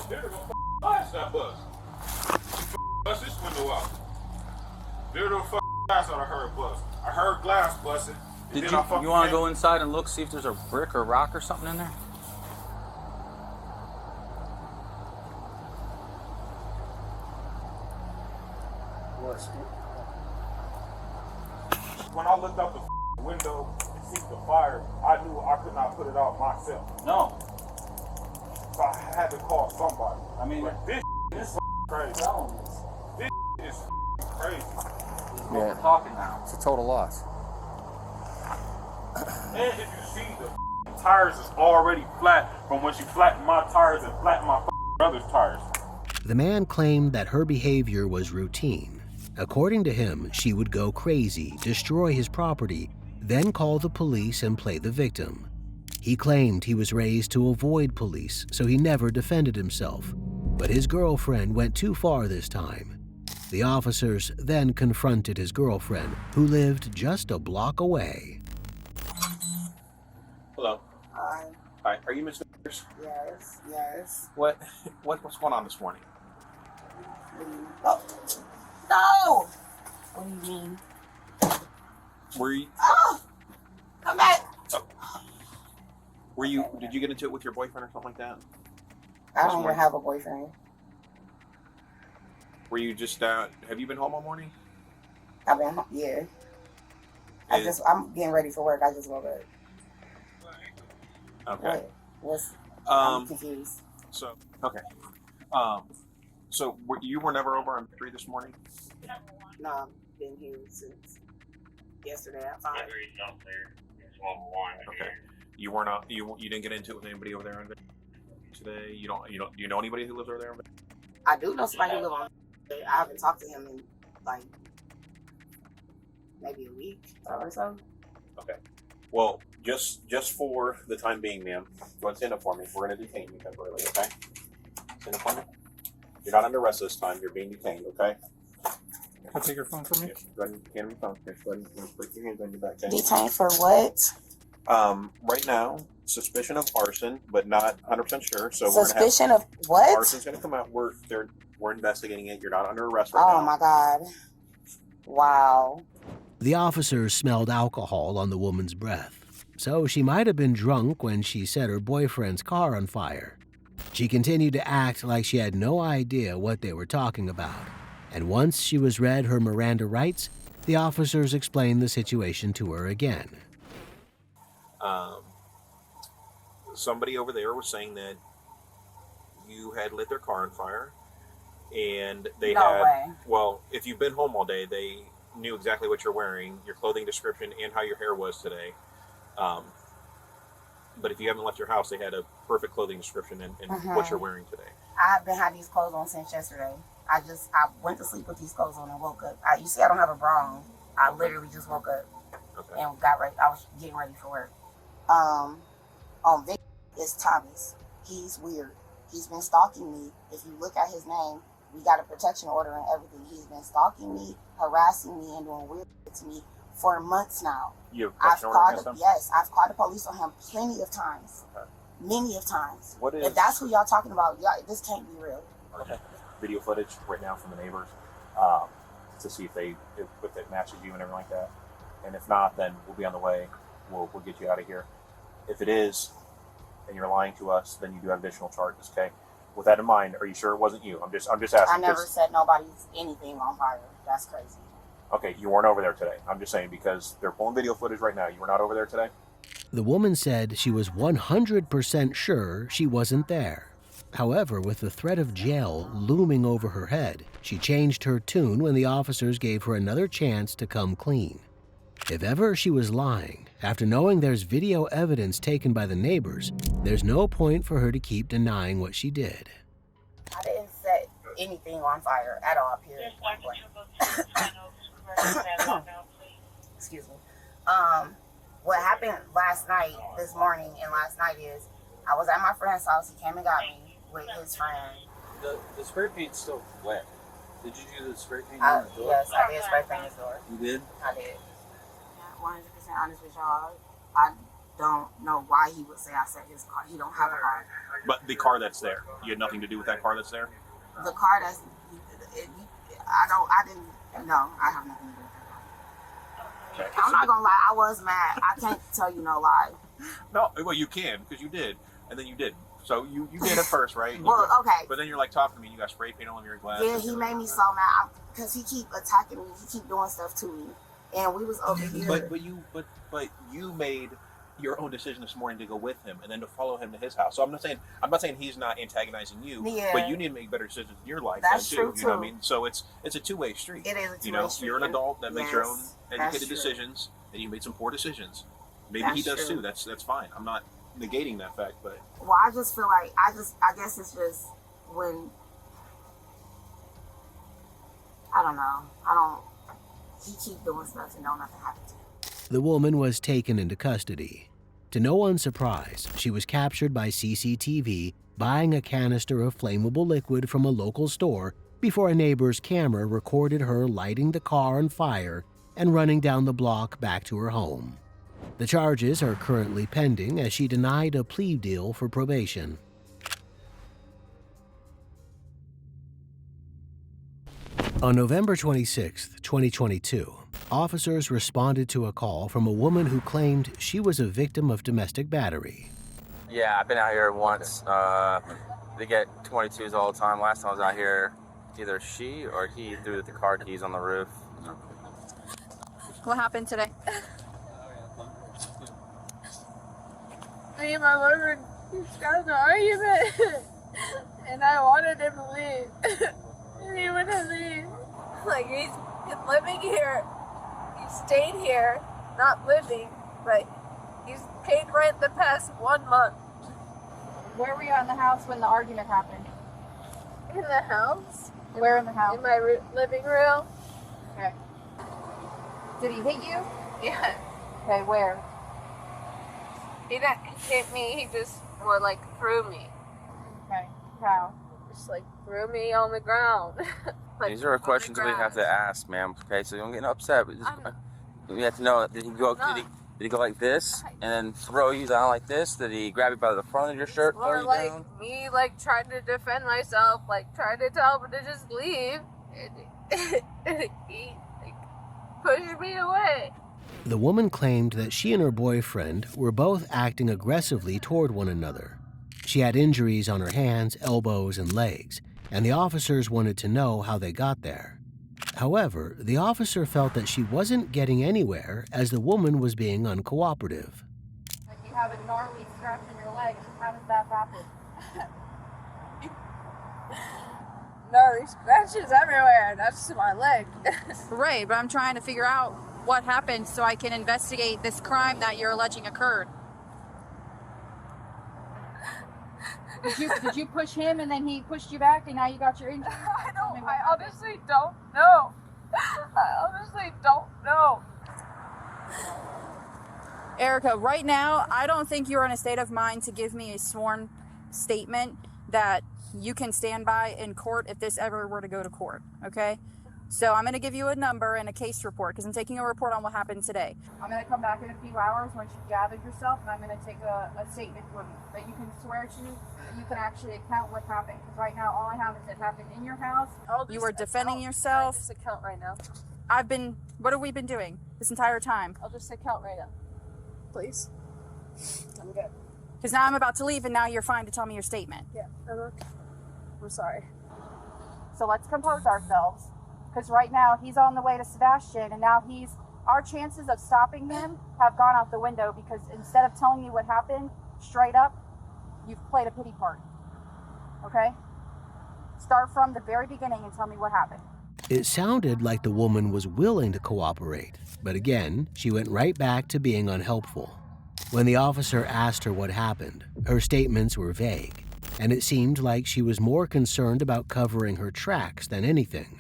Bust that bus. Bust this window out. Literal fucking glass I heard bust. I heard glass busting. Did you want to go inside and look, see if there's a brick or rock or something in there? When I looked out the window and see the fire, I knew I could not put it out myself. No. So I had to call somebody. I mean, but this is crazy. This is crazy. We're talking now. It's a total loss. And if you see the tires is already flat from when she flattened my tires and flattened my brother's tires. The man claimed that her behavior was routine. According to him, she would go crazy, destroy his property, then call the police and play the victim. He claimed he was raised to avoid police, so he never defended himself. But his girlfriend went too far this time. The officers then confronted his girlfriend, who lived just a block away. Hello. Hi. Hi. Are you Miss Vickers? Yes, yes. What's going on this morning? Oh. No! What do you mean? Were you? Oh! Come back! Did you get into it with your boyfriend or something like that? I don't even have a boyfriend. Were you just have you been home all morning? I've been, yeah. I'm getting ready for work. I just woke up. Okay. I'm confused. So you were never over on 3 this morning? No, I've been here since yesterday at 5. Okay. You were not. You didn't get into it with anybody over there on today. You don't. Do you know anybody who lives over there? I do know somebody who lives on. I haven't talked to him in like maybe a week or so. Okay. Well, just for the time being, ma'am, go ahead and stand up for me. We're going to detain you temporarily, okay? Stand up for me. You're not under arrest this time. You're being detained, okay? Can I take your phone from me? Yes, go ahead and hand me your phone. Yes, go ahead and put your hands on your back. Okay? Detained for what? Right now, suspicion of arson, but not 100% sure. So suspicion of what? Arson's going to come out. We're investigating it. You're not under arrest right now. Oh my God! Wow. The officers smelled alcohol on the woman's breath, so she might have been drunk when she set her boyfriend's car on fire. She continued to act like she had no idea what they were talking about, and once she was read her Miranda rights, the officers explained the situation to her again. Somebody over there was saying that you had lit their car on fire, and they well, if you've been home all day, they knew exactly what you're wearing, your clothing description, and how your hair was today. But if you haven't left your house, they had a perfect clothing description and what you're wearing today. I've been having these clothes on since yesterday. I went to sleep with these clothes on and woke up. You see, I don't have a bra on. I literally just woke up and got ready. I was getting ready for work. On Vic is Thomas. He's weird. He's been stalking me. If you look at his name, we got a protection order and everything. He's been stalking me, harassing me, and doing weird shit to me for months now. You have a protection order against him? Yes, I've called the police on him plenty of times. Okay. Many of times. If that's who y'all talking about, this can't be real. Okay. Video footage right now from the neighbors to see if it matches you and everything like that. And if not, then we'll be on the way. We'll get you out of here. If it is, and you're lying to us, then you do have additional charges. Okay. With that in mind, are you sure it wasn't you? I'm just asking. I never said nobody's anything on fire. That's crazy. Okay, you weren't over there today. I'm just saying because they're pulling video footage right now. You were not over there today? The woman said she was 100% sure she wasn't there. However, with the threat of jail looming over her head, she changed her tune when the officers gave her another chance to come clean. If ever she was lying, after knowing there's video evidence taken by the neighbors, there's no point for her to keep denying what she did. I didn't set anything on fire at all, period. Excuse me. What happened this morning and last night is I was at my friend's house. He came and got me with his friend. The spray paint's still wet. Did you do the spray paint on the door? Yes, I did spray paint his door. You did? I did. 100% honest with y'all. I don't know why he would say I set his car. He don't have a car. But the car that's there, you had nothing to do with that car that's there? The car I didn't, no, I have nothing to do with that. I'm not gonna lie, I was mad. I can't tell you no lie. No, well, you can, because you did, and then you didn't. So you did it first, right? Well, okay. But then you're like talking to me, and you got spray paint all over your glasses. Yeah, he made me so mad because he keep attacking me. He keep doing stuff to me, and we was over here. But you made your own decision this morning to go with him and then to follow him to his house. So I'm not saying he's not antagonizing you, but you need to make better decisions in your life. That's too, true you know what I mean? So it's a two-way street. It is a two-way You know, street. you're an adult that makes your own That's educated true. decisions, and you made some poor decisions. Maybe That's he does true. too. That's fine. I'm not negating that fact, but Well, I just feel like I guess it's just when I don't know. He keep doing stuff and don't nothing happen to him. The woman was taken into custody. To no one's surprise, she was captured by CCTV buying a canister of flammable liquid from a local store before a neighbor's camera recorded her lighting the car on fire and running down the block back to her home. The charges are currently pending as she denied a plea deal for probation. On November 26, 2022, officers responded to a call from a woman who claimed she was a victim of domestic battery. Yeah, I've been out here once. They get 22s all the time. Last time I was out here, either she or he threw the car keys on the roof. What happened today? Me and my boyfriend just got in an argument, and I wanted him to leave, and he wouldn't leave. Like, he's been living here. He stayed here, not living, but he's paid rent the past 1 month. Where were you in the house when the argument happened? In the house. Where in the house? In my living room. Okay. Did he hit you? Yeah. Okay, where? He didn't hit me, he just more like threw me. Okay, how? Just like threw me on the ground. Like, These are questions we have to ask, ma'am. Okay, so you don't get upset. But just, we have to know, did he go like this and then throw you down like this? Did he grab you by the front of your shirt, throw Or you like down? me like trying to defend myself, like trying to tell him to just leave. And he like pushed me away. The woman claimed that she and her boyfriend were both acting aggressively toward one another. She had injuries on her hands, elbows, and legs, and the officers wanted to know how they got there. However, the officer felt that she wasn't getting anywhere as the woman was being uncooperative. Like you have a gnarly scratch in your leg. How did that happen? Gnarly scratches everywhere. That's my leg. Right, but I'm trying to figure out what happened so I can investigate this crime that you're alleging occurred. Did you push him and then he pushed you back and now you got your injury? I honestly don't know. I honestly don't know. Erica, right now, I don't think you're in a state of mind to give me a sworn statement that you can stand by in court if this ever were to go to court, okay? So I'm going to give you a number and a case report because I'm taking a report on what happened today. I'm going to come back in a few hours once you've gathered yourself, and I'm going to take a statement from you that you can swear to, that you can actually account what happened. Because right now, all I have is it happened in your house. You were defending yourself. I'll just account right now. What have we been doing this entire time? I'll just account right now. Please. I'm good. Because now I'm about to leave, and now you're fine to tell me your statement. Yeah, I'm okay. I'm sorry. So let's compose ourselves. Because right now he's on the way to Sebastian, and now our chances of stopping him have gone out the window because instead of telling you what happened straight up, you've played a pity part. Okay? Start from the very beginning and tell me what happened. It sounded like the woman was willing to cooperate, but again, she went right back to being unhelpful. When the officer asked her what happened, her statements were vague, and it seemed like she was more concerned about covering her tracks than anything.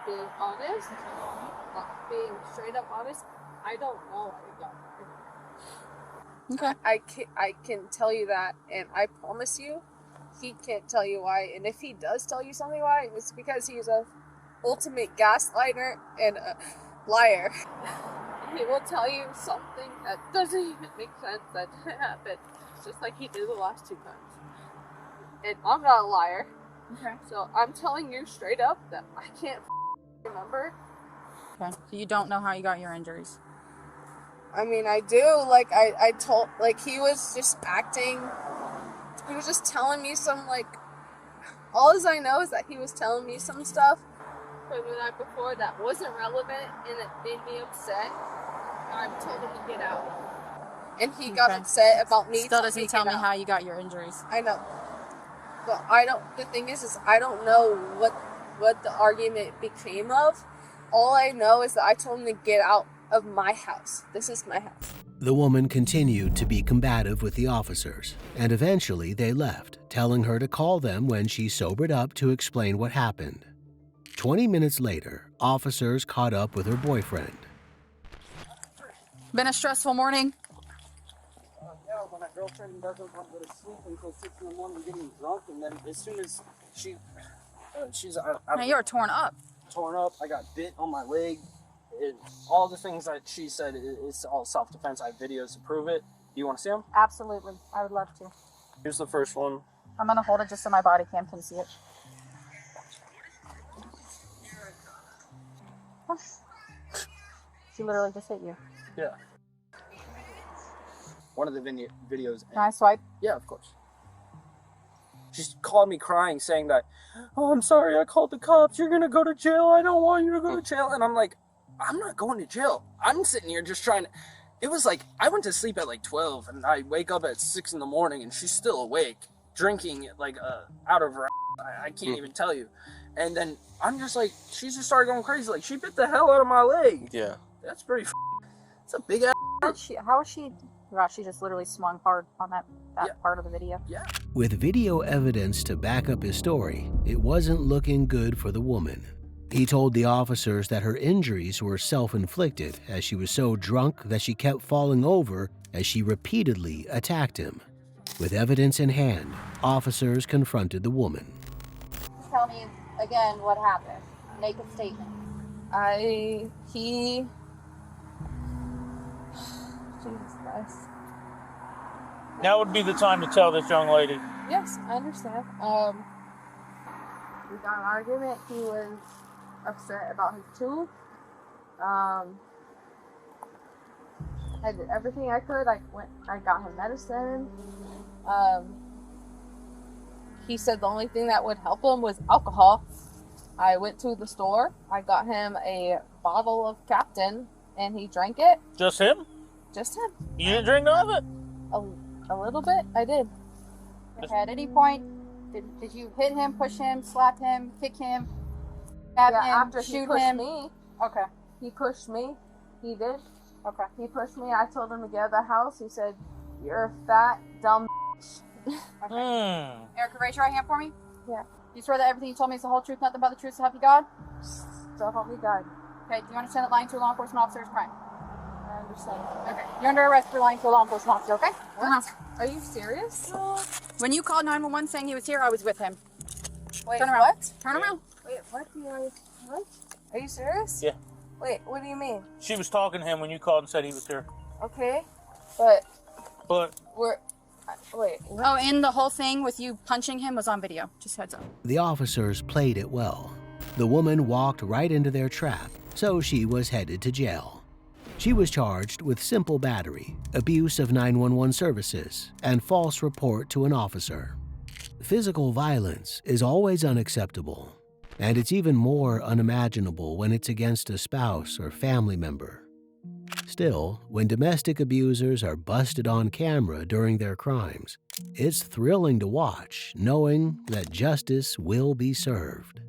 Being honest, being straight up honest, I don't know how we got there. Okay. I can tell you that, and I promise you, he can't tell you why. And if he does tell you something why, it's because he's a ultimate gaslighter and a liar. He will tell you something that doesn't even make sense that happened, just like he did the last 2 times. And I'm not a liar. Okay. So I'm telling you straight up that I can't remember. Okay. So you don't know how you got your injuries? I mean, I do. Like, I told, like, he was just acting, he was just telling me some, like, all as I know is that he was telling me some stuff from the night before that wasn't relevant and it made me upset. I told him to get out. And he got upset about me. Still doesn't tell me how you got your injuries. I know. But the thing is I don't know what the argument became of. All I know is that I told him to get out of my house. This is my house. The woman continued to be combative with the officers, and eventually they left, telling her to call them when she sobered up to explain what happened. 20 minutes later, officers caught up with her boyfriend. Been a stressful morning? Yeah, when that girlfriend doesn't want to go to sleep until 6 in the morning getting drunk, and then as soon as she's Man, you're torn up. Torn up, I got bit on my leg. All the things that she said is all self-defense. I have videos to prove it. Do you want to see them? Absolutely. I would love to. Here's the first one. I'm going to hold it just so my body cam can see it. Oh. She literally just hit you. Yeah. One of the videos. Can I swipe? Yeah, of course. She called me crying, saying that, "Oh, I'm sorry, I called the cops. You're going to go to jail. I don't want you to go to jail." And I'm like, I'm not going to jail. I'm sitting here just trying to... It was like, I went to sleep at like 12, and I wake up at 6 in the morning, and she's still awake, drinking like out of her ass. I can't even tell you. And then I'm just like, she just started going crazy. Like, she bit the hell out of my leg. Yeah. That's pretty It's a big ass. How is she... Wow, she just literally swung hard on that part of the video. Yeah. With video evidence to back up his story, it wasn't looking good for the woman. He told the officers that her injuries were self-inflicted as she was so drunk that she kept falling over as she repeatedly attacked him. With evidence in hand, officers confronted the woman. Tell me again what happened. Make a statement. Jesus Christ. Now would be the time to tell this young lady. Yes, I understand. We got an argument. He was upset about his tooth. I did everything I could. I got him medicine. He said the only thing that would help him was alcohol. I went to the store. I got him a bottle of Captain, and he drank it. Just him? Just him. You didn't drink none of it? A little bit. I did. Okay, at any point, did you hit him, push him, slap him, kick him, stab him, after shoot he pushed him? me. Okay. He pushed me. He did. Okay. He pushed me. I told him to get out of the house. He said, "You're a fat, dumb bitch." Erica, raise your right hand for me. Yeah. You swear that everything you told me is the whole truth, nothing but the truth, so help you God? So help me God. Okay, do you understand that lying to a law enforcement officer is a crime? I understand. Okay. You're under arrest for lying to a law enforcement officer, okay? What? Are you serious? When you called 911 saying he was here, I was with him. Wait, Turn around. what? Turn around. Wait, what? What? Are you serious? Yeah. Wait, what do you mean? She was talking to him when you called and said he was here. Okay, but Wait, what? Oh, and the whole thing with you punching him was on video. Just heads up. The officers played it well. The woman walked right into their trap, so she was headed to jail. She was charged with simple battery, abuse of 911 services, and false report to an officer. Physical violence is always unacceptable, and it's even more unimaginable when it's against a spouse or family member. Still, when domestic abusers are busted on camera during their crimes, it's thrilling to watch, knowing that justice will be served.